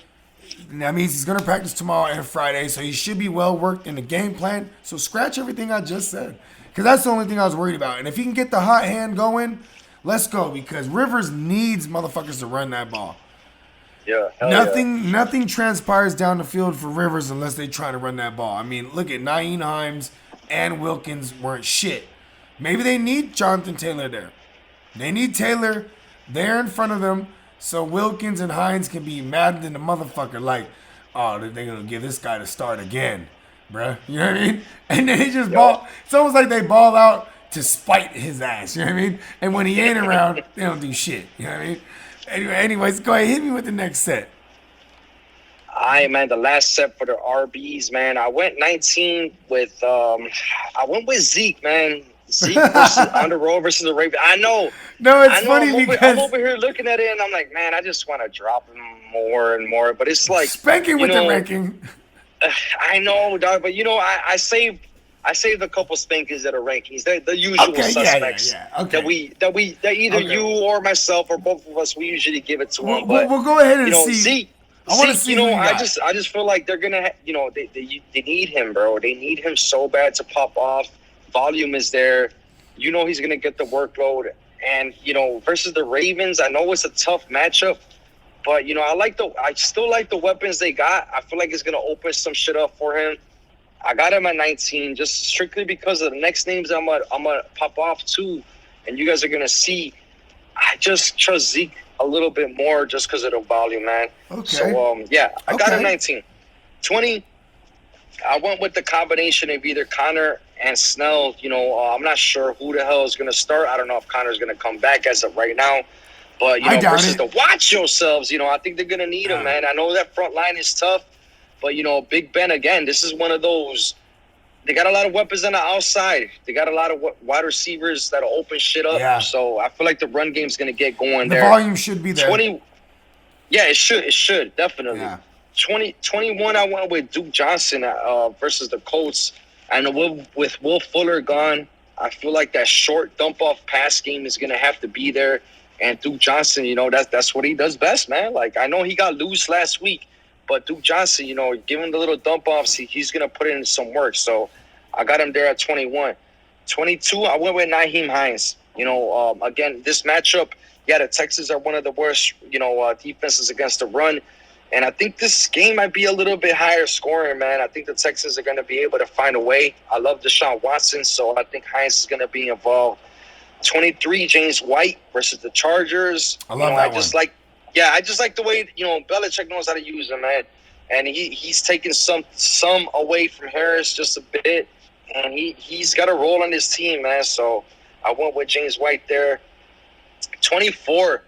That means he's going to practice tomorrow and Friday. So he should be well worked in the game plan. So scratch everything I just said. Because that's the only thing I was worried about. And if he can get the hot hand going, let's go. Because Rivers needs motherfuckers to run that ball. Yeah. Nothing transpires down the field for Rivers unless they try to run that ball. I mean, look at Nyheim Hines and Wilkins weren't shit. Maybe they need Jonathan Taylor there. They need Taylor there in front of them so Wilkins and Hines can be mad than the motherfucker. Like, oh, they're going to give this guy to start again, bruh. You know what I mean? And then he just ball. It's almost like they ball out to spite his ass. You know what I mean? And when he ain't around, they don't do shit. You know what I mean? Anyways, go ahead, hit me with the next set. Man, the last set for the RBs, man. I went 19 with Zeke, man. Zeke on the road versus the Ravens. I know. No, it's funny because I'm over here looking at it and I'm like, man, I just want to drop him more and more. But it's like spanking with the ranking. I know, dog, but I saved a couple spankings that are rankings. The usual suspects that either you or myself or both of us, we usually give it to them. But we'll go ahead and see. Zeke, I want to see. I just feel like they're gonna, they need him, bro. They need him so bad to pop off. Volume is there. He's gonna get the workload, and versus the Ravens, I know it's a tough matchup, but I still like the weapons they got. I feel like it's gonna open some shit up for him. I got him at 19 just strictly because of the next names I'm gonna pop off too, and you guys are gonna see. I just trust Zeke a little bit more just because of the volume, man. Okay. So I got him 19. 20. I went with the combination of either Connor and Snell. I'm not sure who the hell is gonna start. I don't know if Connor's gonna come back as of right now, but versus the watch yourselves. I think they're gonna need him, man. I know that front line is tough. But, Big Ben, again, this is one of those. They got a lot of weapons on the outside. They got a lot of wide receivers that'll open shit up. Yeah. So I feel like the run game's going to get going there. The volume should be there. Yeah, it should. It should, definitely. Yeah. 21, I went with Duke Johnson versus the Colts. And with Will Fuller gone, I feel like that short dump-off pass game is going to have to be there. And Duke Johnson, that's what he does best, man. Like, I know he got loose last week. But Duke Johnson, give him the little dump-offs. He's going to put in some work. So I got him there at 21. 22, I went with Nyheim Hines. Again, this matchup, the Texans are one of the worst, defenses against the run. And I think this game might be a little bit higher scoring, man. I think the Texans are going to be able to find a way. I love Deshaun Watson, so I think Hines is going to be involved. 23, James White versus the Chargers. I love that one. I just like the way, Belichick knows how to use him, man. And he's taking some away from Harris just a bit. And he's got a role on his team, man. So I went with James White there. 24,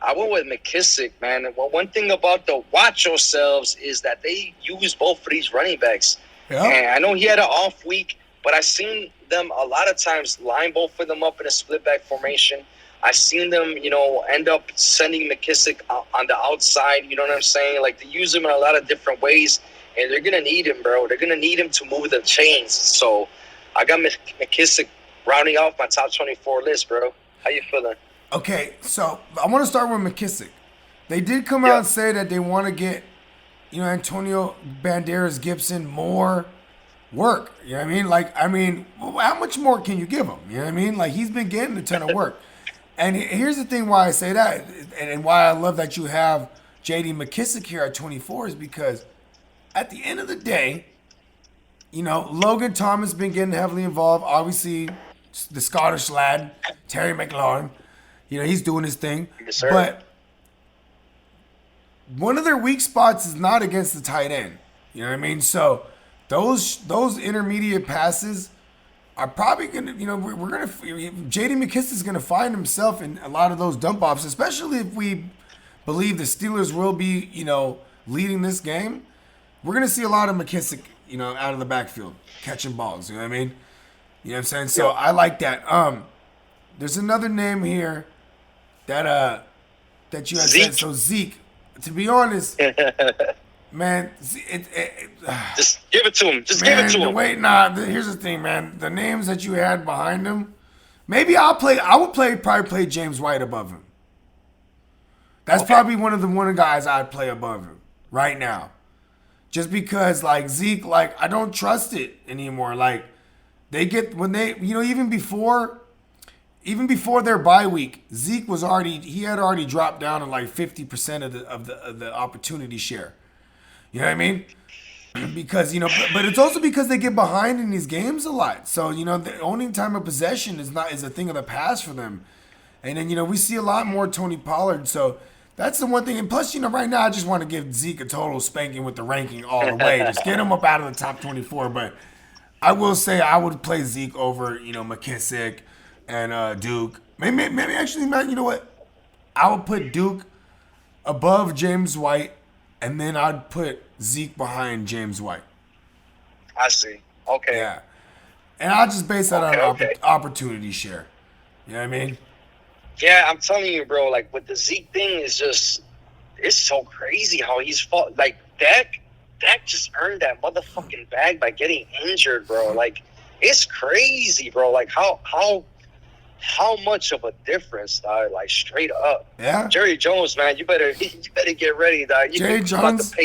I went with McKissick, man. And one thing about the watch yourselves is that they use both of these running backs. Yeah. And I know he had an off week, but I seen them a lot of times line both of them up in a split back formation. I've seen them, end up sending McKissick on the outside. You know what I'm saying? Like, they use him in a lot of different ways, and they're going to need him, bro. They're going to need him to move the chains. So I got McKissick rounding off my top 24 list, bro. How you feeling? Okay, so I want to start with McKissick. They did come out and say that they want to get, Antonio Banderas Gibson more work. You know what I mean? Like, how much more can you give him? You know what I mean? Like, he's been getting a ton of work. And here's the thing why I say that, and why I love that you have J.D. McKissick here at 24 is because at the end of the day, you know, Logan Thomas been getting heavily involved. Obviously, the Scottish lad, Terry McLaurin, you know, he's doing his thing. Yes, sir. But one of their weak spots is not against the tight end. You know what I mean? So those intermediate passes are probably gonna, you know, we're gonna, J.D. McKissick is gonna find himself in a lot of those dump offs, especially if we believe the Steelers will be, you know, leading this game. We're gonna see a lot of McKissick, you know, out of the backfield catching balls. You know what I mean? You know what I'm saying? So I like that. There's another name here that you had said. So Zeke, to be honest, man, just give it to him. Just man, give it to him. Wait, here's the thing, man. The names that you had behind him, maybe I would probably play James White above him. That's probably one of the guys I'd play above him right now. Just because, like, Zeke, like, I don't trust it anymore. Like, they get, when they, you know, even before their bye week, Zeke had already dropped down to like 50% of the opportunity share. You know what I mean? Because, you know, but it's also because they get behind in these games a lot. So, you know, the owning time of possession is a thing of the past for them. And then, you know, we see a lot more Tony Pollard. So that's the one thing. And plus, you know, right now I just want to give Zeke a total spanking with the ranking all the way. Just get him up out of the top 24. But I will say I would play Zeke over, you know, McKissick and Duke. Maybe actually, you know what? I would put Duke above James White, and then I'd put Zeke behind James White. I see. Okay. Yeah. And I'll just base that on opportunity share. You know what I mean? Yeah, I'm telling you, bro, like, with the Zeke thing, it's so crazy how he's fought. Like, Dak just earned that motherfucking bag by getting injured, bro. Like, it's crazy, bro. Like, how much of a difference, dog? Like, straight up. Yeah. Jerry Jones, man, you better get ready, dog. Jerry Jones.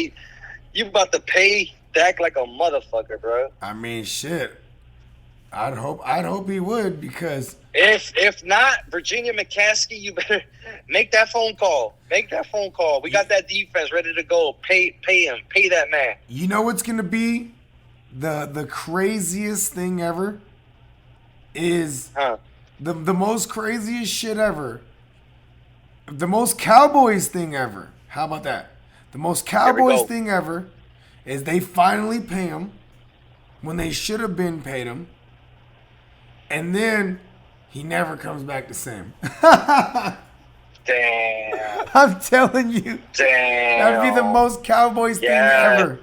You about to pay Dak like a motherfucker, bro. I mean, shit. I'd hope he would, because if not, Virginia McCaskey, you better make that phone call. Make that phone call. We got that defense ready to go. Pay him. Pay that man. You know what's gonna be the craziest thing ever is the most craziest shit ever. The most Cowboys thing ever. How about that? The most Cowboys thing ever is they finally pay him when they should have been paid him. And then he never comes back the same. Damn. I'm telling you. Damn. That'd be the most Cowboys thing ever.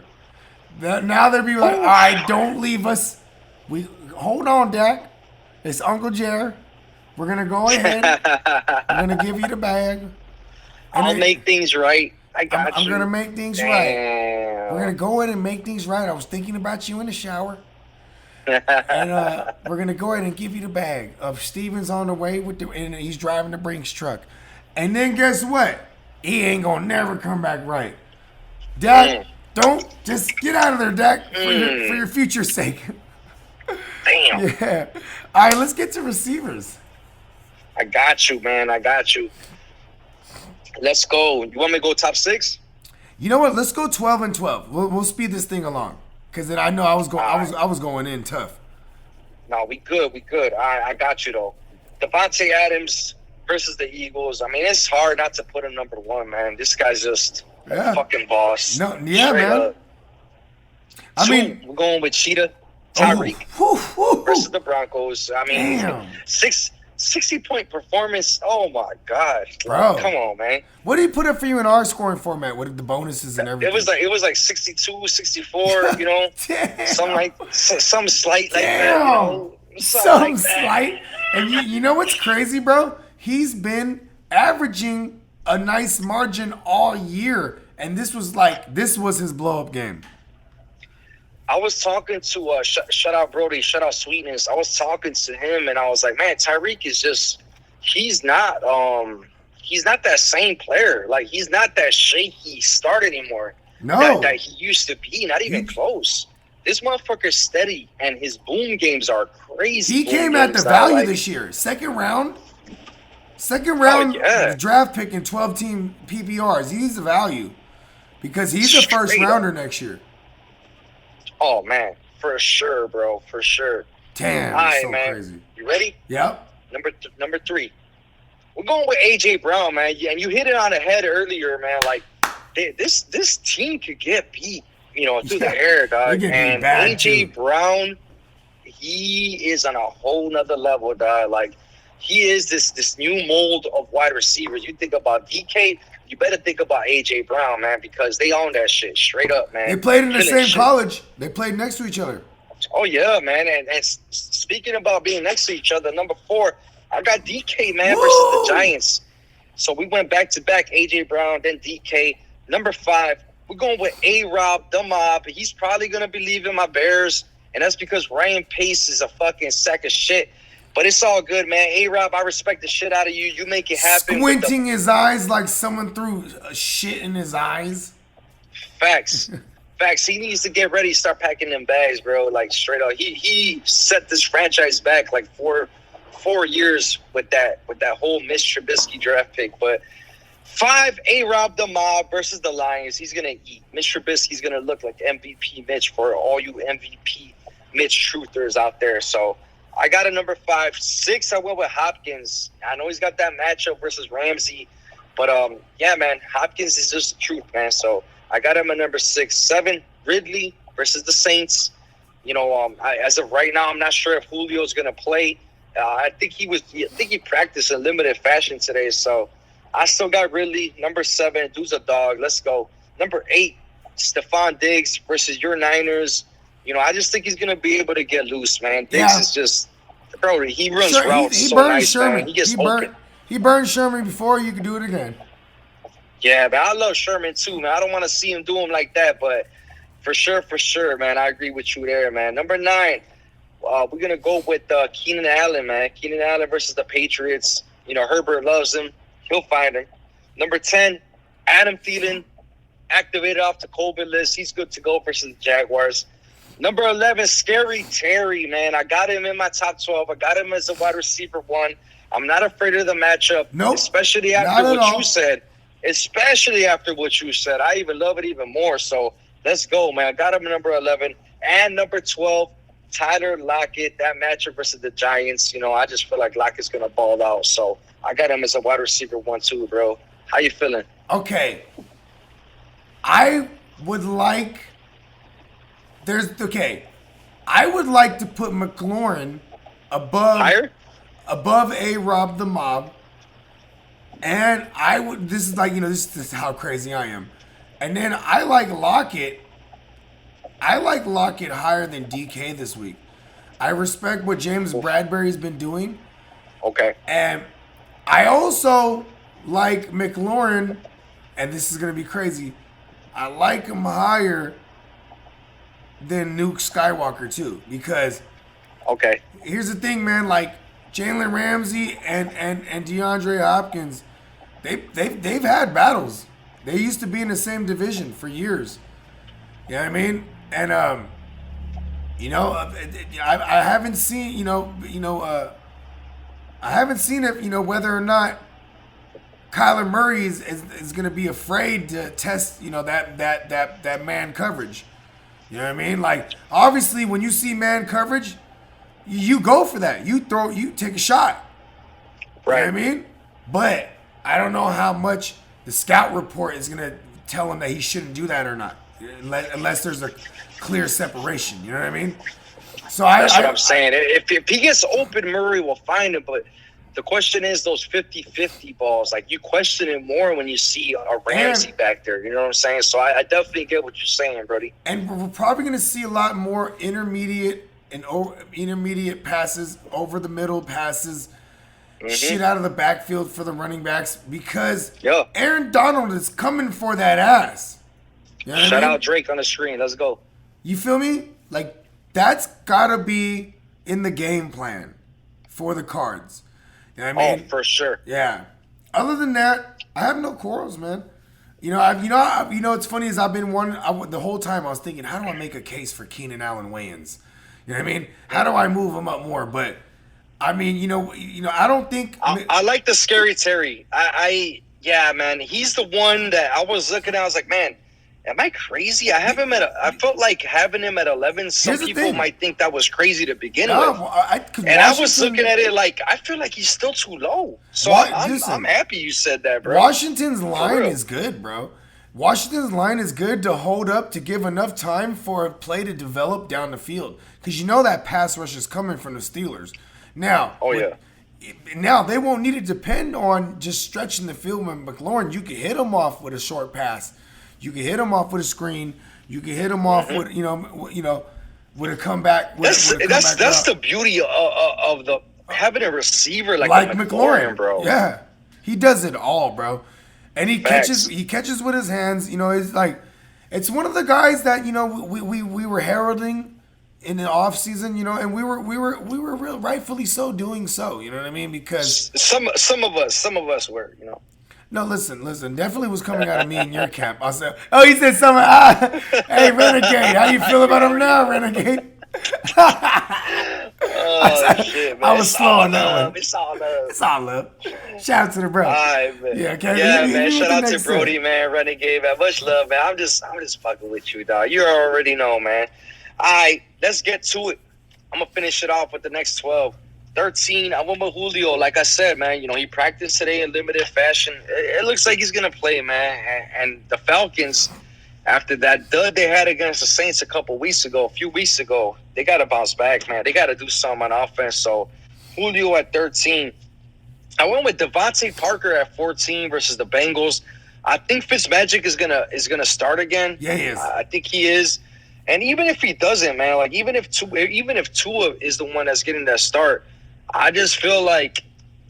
Now they'd be like, all right, don't leave us. Hold on, Dak. It's Uncle Jer. We're going to go ahead. I'm going to give you the bag. I'll make things right. I got you. I'm going to make things right. We're going to go ahead and make things right. I was thinking about you in the shower. And we're gonna go ahead and give you the bag. Steven's on the way and he's driving the Brinks truck. And then guess what? He ain't gonna never come back right. Dak, don't just get out of there, Dak, for your future's sake. Damn. Yeah. All right, let's get to receivers. I got you, man. I got you. Let's go. You want me to go top 6? You know what? Let's go 12 and 12. We'll speed this thing along. Because then I know I was going in tough. No, we good. I got you, though. Devontae Adams versus the Eagles. I mean, it's hard not to put him number 1, man. This guy's just a fucking boss. No, yeah, man. Up. I mean, we're going with Cheetah Tyreek versus the Broncos. I mean, damn. 60-point performance. Oh, my God. Bro. Come on, man. What did he put up for you in our scoring format? What did the bonuses and everything? It was like 62, 64, you know? Some slight like that. Damn. You know? Some slight. And you know what's crazy, bro? He's been averaging a nice margin all year. And this was his blow-up game. I was talking to shout out Brody, shout out Sweetness. I was talking to him and I was like, man, Tyreek is just he's not that same player. Like, he's not that shaky start anymore. No. That he used to be, not even close. This motherfucker's steady, and his boom games are crazy. He came at the value this year. Second round yeah. draft pick in 12-team PPRs. He's the value because he's a first rounder next year. Oh man, for sure, bro, for sure. Damn, all right, so man. Crazy. You ready? Yep. Number 3. We're going with AJ Brown, man. And you hit it on the head earlier, man. Like this team could get beat, through the air, dog. And AJ Brown, he is on a whole nother level, dog. Like he is this new mold of wide receivers. You think about DK, you better think about AJ Brown, man, because they own that shit straight up, man. They played in the same college. They played next to each other. Oh yeah, man. And speaking about being next to each other, number 4, I got DK, man, versus the Giants. So we went back to back, AJ Brown, then DK. Number 5, we're going with A-Rob, the mob. He's probably gonna be leaving my Bears, and that's because Ryan Pace is a fucking sack of shit. But it's all good, man. A-Rob, I respect the shit out of you. You make it happen. Squinting his eyes like someone threw shit in his eyes. Facts. Facts. He needs to get ready, start packing them bags, bro. Like straight up. He set this franchise back like four years with that whole Mitch Trubisky draft pick. But 5, A-Rob the mob versus the Lions. He's gonna eat. Mitch Trubisky's gonna look like MVP Mitch for all you MVP Mitch truthers out there. So I got a number 5. 6, I went with Hopkins. I know he's got that matchup versus Ramsey, but yeah, man, Hopkins is just the truth, man. So I got him at number 6. 7, Ridley versus the Saints. As of right now, I'm not sure if Julio's gonna play. I think he practiced in limited fashion today, so I still got Ridley. Number 7, dude's a dog. Let's go. Number 8, Stephon Diggs versus your Niners. I just think he's going to be able to get loose, man. Diggs is just, bro, he runs routes he so burned nice, Sherman. man. He gets open. He burned Sherman before. You could do it again. Yeah, man, I love Sherman too, man. I don't want to see him do him like that, but for sure, man, I agree with you there, man. Number 9, we're going to go with Keenan Allen, man. Keenan Allen versus the Patriots. Herbert loves him. He'll find him. Number 10, Adam Thielen, activated off the COVID list. He's good to go versus the Jaguars. Number 11, Scary Terry, man. I got him in my top 12. I got him as a wide receiver 1. I'm not afraid of the matchup, nope, especially after what you said. Especially after what you said. I even love it even more. So let's go, man. I got him at number 11. And number 12, Tyler Lockett, that matchup versus the Giants. I just feel like Lockett's going to ball out. So I got him as a wide receiver 1 too, bro. How you feeling? Okay. I would like to put McLaurin above A-Rob the mob. And this is how crazy I am. And then I like Lockett. I like Lockett higher than DK this week. I respect what James Bradbury's been doing. Okay. And I also like McLaurin, and this is going to be crazy. I like him higher than Nuke Skywalker too, because here's the thing, man. Like Jalen Ramsey and DeAndre Hopkins, they've had battles. They used to be in the same division for years. You know what I mean? And I haven't seen I haven't seen it. Whether or not Kyler Murray is going to be afraid to test that man coverage. You know what I mean? Like obviously, when you see man coverage, you go for that. You take a shot. Right. You know what I mean? But I don't know how much the scout report is going to tell him that he shouldn't do that or not, unless there's a clear separation. You know what I mean? So that's what I'm saying. If he gets open, Murray will find him. But the question is those 50-50 balls. Like you question it more when you see a Ramsey back there. You know what I'm saying? So I definitely get what you're saying, Brody. And we're probably going to see a lot more intermediate passes, over the middle passes, shit out of the backfield for the running backs because Aaron Donald is coming for that ass. You know Shout out Drake on the screen. Let's go. You feel me? Like that's gotta be in the game plan for the Cards. You know what I mean? Oh, for sure. Yeah. Other than that, I have no quarrels, man. It's funny is I've been the whole time I was thinking, how do I make a case for Keenan Allen Wayans? You know what I mean? How do I move him up more? But I mean, I don't think I like the Scary Terry. Yeah, man, he's the one that I was looking at. I was like, man, am I crazy? I felt like having him at 11. Some people might think that was crazy to begin with. I was looking at it like, I feel like he's still too low. So I'm happy you said that, bro. Washington's line is good, bro. Washington's line is good to hold up, to give enough time for a play to develop down the field. Because that pass rush is coming from the Steelers. Now, now they won't need to depend on just stretching the field with McLaurin. You can hit him off with a short pass. You can hit him off with a screen. You can hit him off with with a comeback. That's the beauty of having a receiver like McLaurin, bro. Yeah, he does it all, bro. And he catches with his hands. It's like it's one of the guys that we were heralding in the off season, and we were real rightfully so doing so. You know what I mean? Because some of us were, No, listen. Definitely was coming out of me and your camp. I said, he said something. Hey, Renegade, how you feel about him now, Renegade? Shit, man. I was slow on that one. It's all love. It's all love. Shout out to the bro. All right, man. Yeah, okay. Man. Shout out to Brody, man. Renegade, man. Much love, man. I'm just fucking with you, dog. You already know, man. All right, let's get to it. I'm gonna finish it off with the next 12. 13, I went with Julio. Like I said, man, he practiced today in limited fashion. It looks like he's going to play, man. And the Falcons, after that dud they had against the Saints a few weeks ago, they got to bounce back, man. They got to do something on offense. So, Julio at 13. I went with Devontae Parker at 14 versus the Bengals. I think Fitzmagic is gonna start again. Yeah, he is. I think he is. And even if he doesn't, man, like even if Tua is the one that's getting that start, I just feel like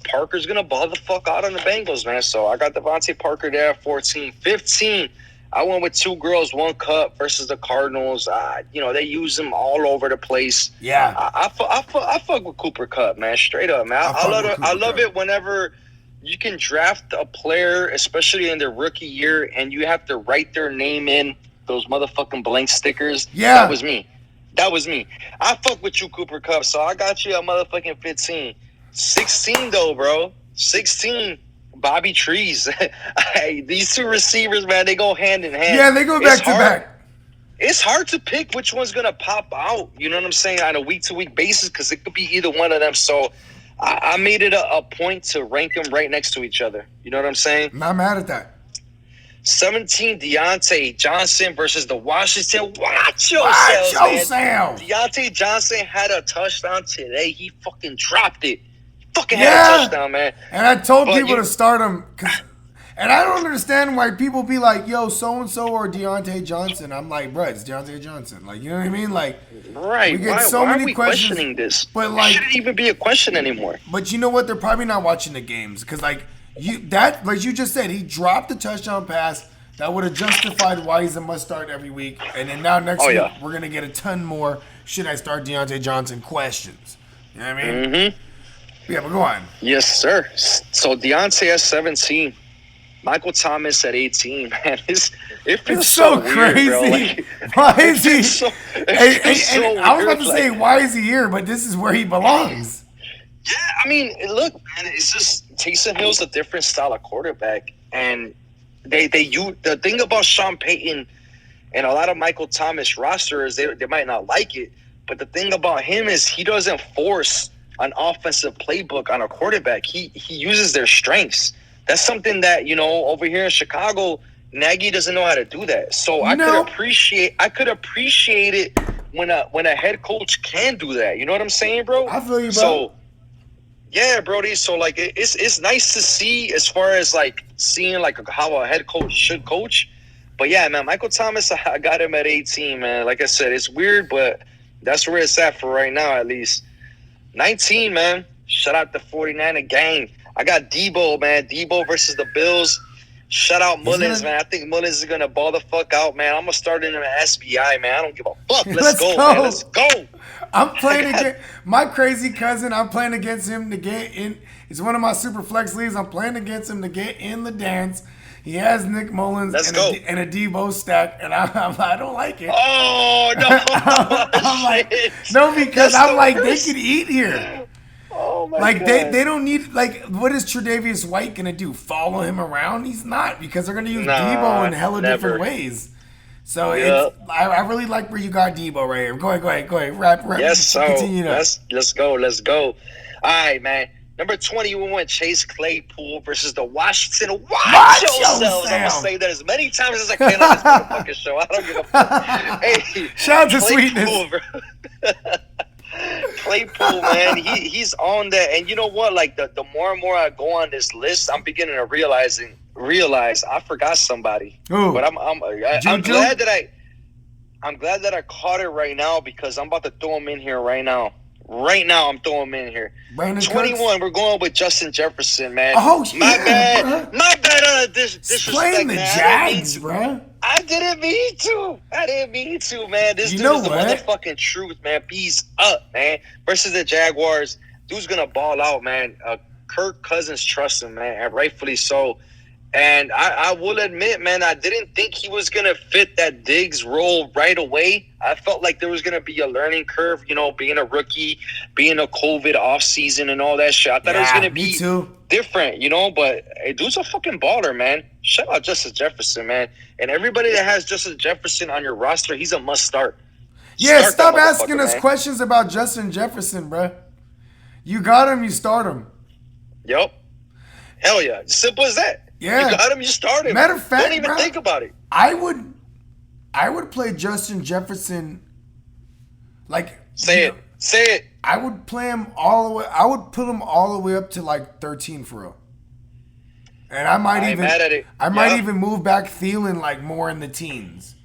Parker's going to ball the fuck out on the Bengals, man. So I got Devontae Parker there at 14. 15, I went with 2 girls, 1 cup versus the Cardinals. They use them all over the place. Yeah. I fuck with Cooper Kupp, man. Straight up, man. I love it whenever you can draft a player, especially in their rookie year, and you have to write their name in those motherfucking blank stickers. Yeah. That was me. I fuck with you, Cooper Kupp, so I got you a motherfucking 15. 16, though, bro. 16, Bobby Trees. Hey, these 2 receivers, man, they go hand in hand. Yeah, they go back to back. It's hard to pick which one's going to pop out, you know what I'm saying, on a week-to-week basis because it could be either one of them. So I made it a point to rank them right next to each other. You know what I'm saying? Not mad at that. 17, Deontay Johnson versus the Washington. Watch yourselves, man. Deontay Johnson had a touchdown today. He fucking dropped it. Had a touchdown, man. And I told people to start him. And I don't understand why people be like, yo, so-and-so or Deontay Johnson. I'm like, bro, it's Deontay Johnson. Like, you know what I mean? Like, right. We get why are we questioning this? But like, it shouldn't even be a question anymore. But you know what? They're probably not watching the games because, like you just said, he dropped the touchdown pass that would have justified why he's a must start every week. And then now next week we're gonna get a ton more. Should I start Deontay Johnson questions? You know what I mean? Mm-hmm. Yeah, but go on. Yes, sir. So Deontay at 17, Michael Thomas at 18. Man, it feels so weird, crazy. bro. Like, why is he? So I was about to say, why is he here? But this is where he belongs. Yeah, I mean, look, man, it's just Taysom Hill's a different style of quarterback, and the thing about Sean Payton and a lot of Michael Thomas rosters, they might not like it, but the thing about him is he doesn't force an offensive playbook on a quarterback. He uses their strengths. That's something that over here in Chicago, Nagy doesn't know how to do that. So I could appreciate it when a head coach can do that. You know what I'm saying, bro? I feel you, bro. So, yeah, Brody. So, like, it's nice to see as far as, like, seeing, like, how a head coach should coach. But, yeah, man, Michael Thomas, I got him at 18, man. Like I said, it's weird, but that's where it's at for right now, at least. 19, man. Shout out the 49er gang. I got Debo, man. Debo versus the Bills. Shout out Mullins, gonna- man. I think Mullins is gonna ball the fuck out, man. I'm gonna start in an SBI, man. I don't give a fuck. Let's go, man. Let's go. I'm playing against my crazy cousin. I'm playing against him to get in. It's one of my super flex leagues. I'm playing against him to get in the dance. He has Nick Mullins and a Debo stack, and I don't like it. Oh no! I'm like, no, because I'm like, they could eat here. Oh my Like God. they don't need, like, what is Tre'Davious White gonna do? Follow him around? He's not, because they're gonna use Debo in hella different ways. So I really like where you got Debo right here. Go ahead. Wrap. Yes, so continue now. let's go. All right, man. Number 20, we went Chase Claypool versus the Washington. Watch yourselves. I'm gonna say that as many times as I can on this motherfucking show. I don't give a fuck. Hey, shout out to Sweetness. Claypool, man, he's on that. And you know what? Like the more and more I go on this list, I'm beginning to realize I forgot somebody. Ooh. But I'm glad that I caught it right now, because I'm about to throw him in here right now. Right now, I'm throwing him in here. Brandon 21, Cooks? We're going with Justin Jefferson, man. Oh, yeah, my bad. Bro. My bad on disrespect, Playing the man. Jags, bro. I didn't mean to, man. This dude is the motherfucking truth, man. Bees up, man. Versus the Jaguars. Dude's going to ball out, man. Kirk Cousins trusts him, man, and rightfully so. And I will admit, man, I didn't think he was going to fit that Diggs role right away. I felt like there was going to be a learning curve, you know, being a rookie, being a COVID offseason and all that shit. I thought it was going to be different, you know, but hey, dude's a fucking baller, man. Shout out Justin Jefferson, man. And everybody that has Justin Jefferson on your roster, he's a must start. Yeah, stop asking us questions about Justin Jefferson, bro. You got him, you start him. Yep. Hell yeah. Simple as that. Yeah. You got him, you start him. Matter of fact, don't even think about it. I would play Justin Jefferson like Say it. I would play him all the way. I would put him all the way up to like 13 for real. And I might even move back Thielen like more in the teens.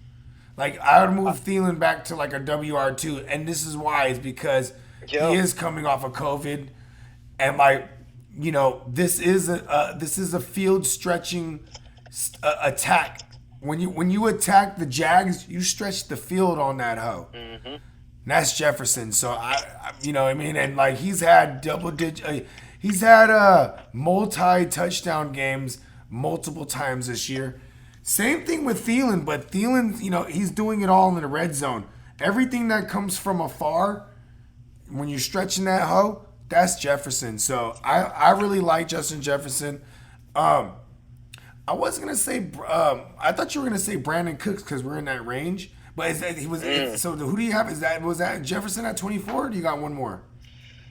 Like I would move Thielen back to like a WR2, and this is why, is because he is coming off of COVID, and like, you know, this is a field stretching attack. When you attack the Jags, you stretch the field on that hoe. Mm-hmm. And that's Jefferson. So I you know what I mean, and like he's had multi-touchdown games multiple times this year. Same thing with Thielen, but Thielen, you know, he's doing it all in the red zone. Everything that comes from afar, when you're stretching that hoe, that's Jefferson. So I really like Justin Jefferson. I was gonna say I thought you were gonna say Brandon Cooks because we're in that range. But is that so? Who do you have? Was that Jefferson at 24? Or do you got one more?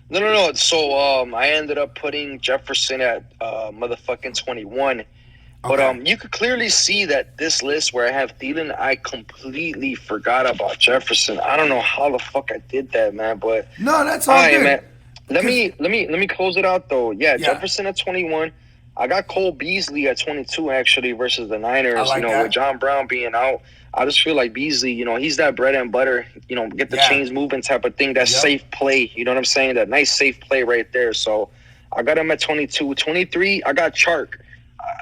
No. So I ended up putting Jefferson at motherfucking 21. Okay. But you could clearly see that this list where I have Thielen, I completely forgot about Jefferson. I don't know how the fuck I did that, man. But no, that's all good. Man. Let me close it out though. Yeah, Jefferson at 21. I got Cole Beasley at 22 actually versus the Niners. Like with John Brown being out, I just feel like Beasley, you know, he's that bread and butter, you know, get the chains moving type of thing. That safe play, you know what I'm saying? That nice safe play right there. So I got him at 22. 23, I got Chark.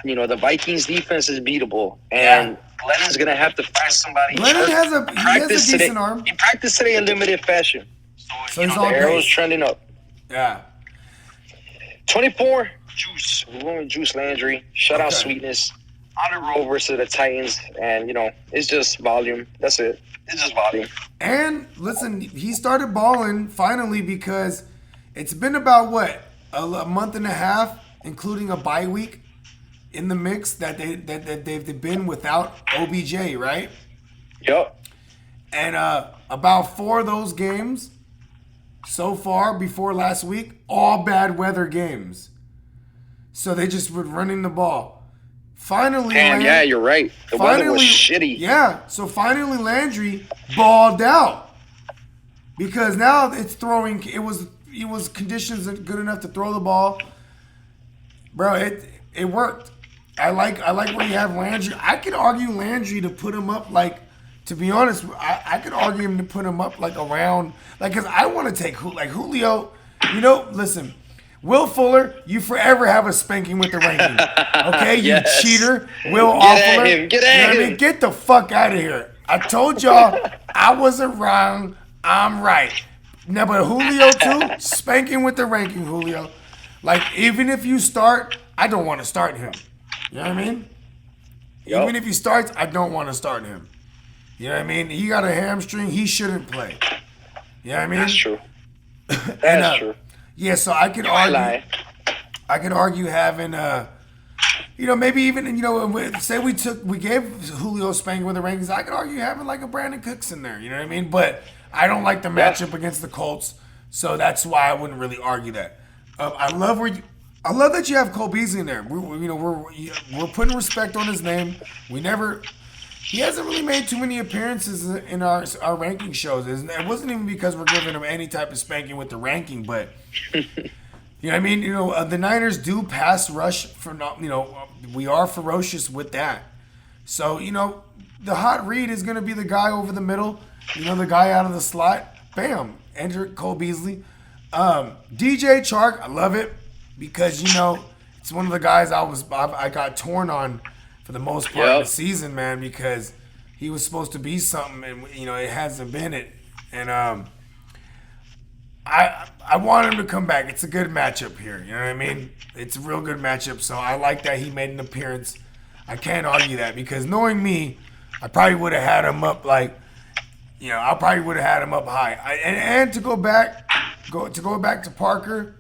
You know, the Vikings defense is beatable, and Glennon's gonna have to find somebody. Glennon has a decent arm. He practiced today in limited fashion, so he's all the arrow's trending up. Yeah. 24, Juice. We're going with Juice Landry. Shout out Sweetness. On the road versus the Titans, and you know, it's just volume. That's it. It's just volume. And listen, he started balling finally because it's been about a month and a half, including a bye week, in the mix that they've been without OBJ, right? Yep. And about 4 of those games so far before last week, all bad weather games. So they just were running the ball. Finally, yeah, you're right. The weather was shitty. Yeah, so finally Landry balled out because now it's throwing. It was conditions good enough to throw the ball, bro. It worked. I like where you have Landry. I could argue Landry to put him up like. To be honest, I could argue him to put him up like around, like, because I want to take like Julio. You know, listen, Will Fuller, you forever have a spanking with the ranking. Okay, Yes. you cheater. Will at Fuller. him. Get You know at what I him. mean? Get the fuck out of here. I told y'all I wasn't wrong. I'm right. Now, but Julio too, spanking with the ranking, Julio. Like, even if you start, I don't want to start him. You know what I mean? Yup. Even if he starts, I don't want to start him. You know what I mean? He got a hamstring. He shouldn't play. You know what I mean? That's true. That's true. Yeah, so I could You ain't argue. lying. I could argue having, maybe even, say we gave Julio a spanking with the rankings. I could argue having like a Brandon Cooks in there. You know what I mean? But I don't like the matchup against the Colts, so that's why I wouldn't really argue that. I love that you have Cole Beasley in there. We're putting respect on his name. He hasn't really made too many appearances in our ranking shows. It wasn't even because we're giving him any type of spanking with the ranking, but you know what I mean. The Niners do pass rush for we are ferocious with that. So the hot read is going to be the guy over the middle. The guy out of the slot. Bam, enter Cole Beasley. DJ Chark, I love it because it's one of the guys I got torn on for the most part of the season, man, because he was supposed to be something, and it hasn't been it. And I want him to come back. It's a good matchup here. You know what I mean? It's a real good matchup. So I like that he made an appearance. I can't argue that because knowing me, I probably would have had him up I probably would have had him up high. And to go back to Parker,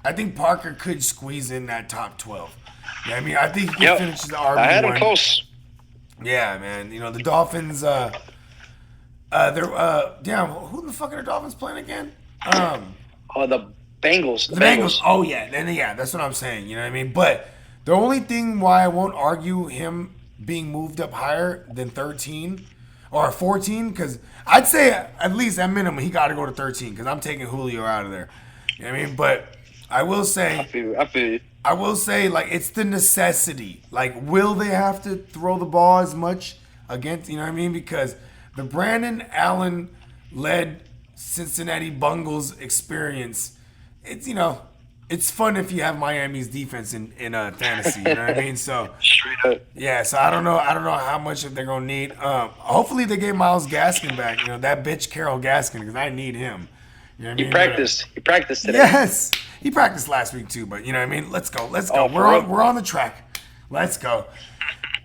I think Parker could squeeze in that top 12. Yeah, I mean, I think he can finish the RB1. I had him close. Yeah, man. The Dolphins. They're damn. Who the fuck are the Dolphins playing again? The Bengals. The Bengals. Oh yeah, that's what I'm saying. You know what I mean? But the only thing why I won't argue him being moved up higher than 13 or 14, because I'd say at least at minimum he got to go to 13 because I'm taking Julio out of there. You know what I mean? But I will say. I feel you. I will say, it's the necessity. Will they have to throw the ball as much against, you know what I mean? Because the Brandon Allen-led Cincinnati Bungles experience, it's fun if you have Miami's defense in fantasy, you know what I mean? So, Straight up. yeah, so I don't know how much they're going to need. Hopefully they get Myles Gaskin back, that bitch Carol Gaskin, because I need him. You know what I mean? He practiced today. Yes. He practiced last week too, but you know what I mean? Let's go. Oh, we're on the track. Let's go.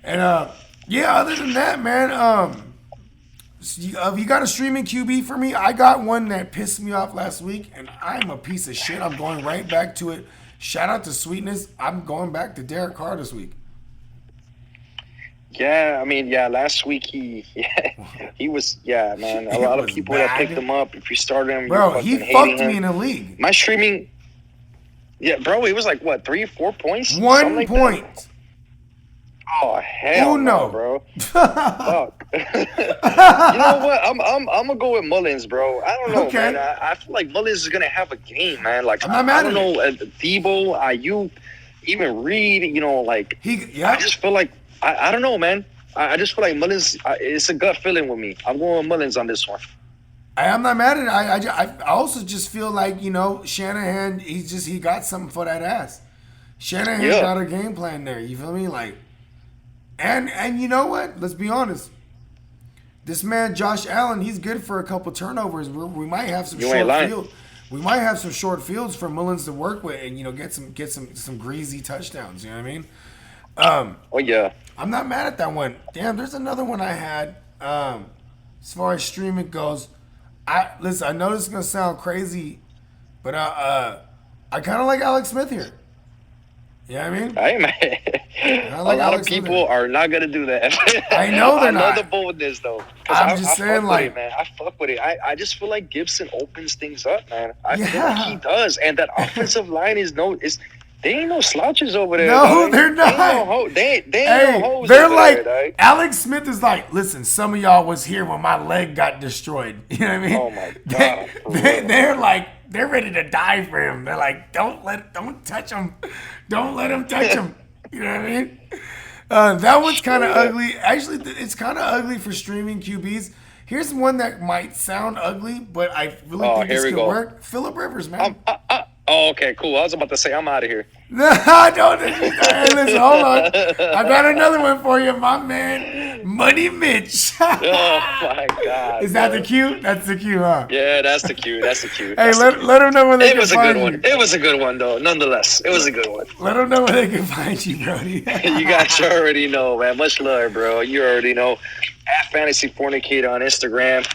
And other than that, man, you got a streaming QB for me? I got one that pissed me off last week, and I'm a piece of shit. I'm going right back to it. Shout out to Sweetness. I'm going back to Derek Carr this week. Yeah, I mean, last week he was, man. A lot of people that picked him up, if you started him, bro, he fucked me in the league. My streaming, bro, it was like, what, 3 or 4 points? 1 point. Oh, hell no, bro. Fuck. You know what? I'm gonna go with Mullins, bro. I don't know, Okay. man. I feel like Mullins is gonna have a game, man. Like, I'm not mad I at don't know, Debo, Ayuk, even Reed, I just feel like, I don't know, man. I just feel like Mullins, it's a gut feeling with me. I'm going with Mullins on this one. I'm not mad at it. I also just feel like, Shanahan, he got something for that ass. Shanahan got a game plan there. You feel me? And you know what? Let's be honest. This man, Josh Allen, he's good for a couple turnovers. We might have some short field. We might have some short fields for Mullins to work with and, get some greasy touchdowns. You know what I mean? Oh, yeah. I'm not mad at that one. Damn, there's another one I had. As far as streaming goes, I know this is gonna sound crazy, but I kind of like Alex Smith here. You know what I mean? Hey, man. I like a lot Alex of people Smith. are not gonna do that. I know they're not. I know the boldness though. I'm just saying, fuck with it, man. I fuck with it. I just feel like Gibson opens things up, man. I feel like he does, and that offensive line they ain't no slouches over there. No, dog. they're They not. ain't no hoes they're over like there, dog. Alex Smith is like, listen, some of y'all was here when my leg got destroyed. You know what I mean? Oh my God. They're ready to die for him. They're like, don't touch him. Don't let him touch him. You know what I mean? That one's kind of ugly. Actually, it's kind of ugly for streaming QBs. Here's one that might sound ugly, but I really think this could work. Phillip Rivers, man. Oh, okay, cool. I was about to say I'm out of here. No, I don't. Hey, listen, hold on. I got another one for you, my man. Money Mitch. Oh my God. Is that the cue? That's the cue, huh? Yeah, that's the cue. That's the cue. Hey, let them know where they can find you. It was a good one, though. Nonetheless, it was a good one. Let them know where they can find you, Brody. You guys already know, man. Much love, bro. You already know. At Fantasy Fornicator on Instagram.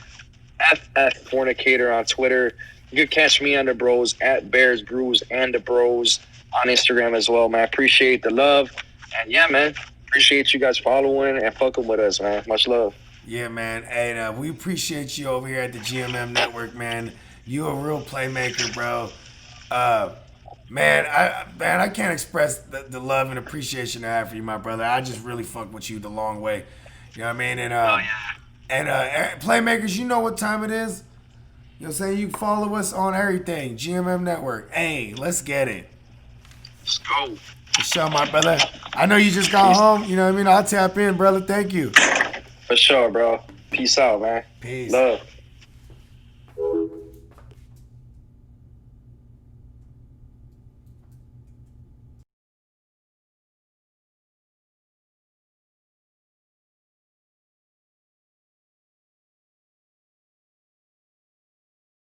At Fornicator on Twitter. You can catch me on the bros at Bears Brews and the Bros on Instagram as well, man. Appreciate the love. And yeah, man. Appreciate you guys following and fucking with us, man. Much love. Yeah, man. Hey, we appreciate you over here at the GMM Network, man. You a real playmaker, bro. Man, I can't express the love and appreciation I have for you, my brother. I just really fuck with you the long way. You know what I mean? And Playmakers, you know what time it is? You know what I'm saying? You follow us on everything. GMM Network. Hey, let's get it. Let's go. For sure, my brother. I know you just got home. You know what I mean? I'll tap in, brother. Thank you. For sure, bro. Peace out, man. Peace. Love.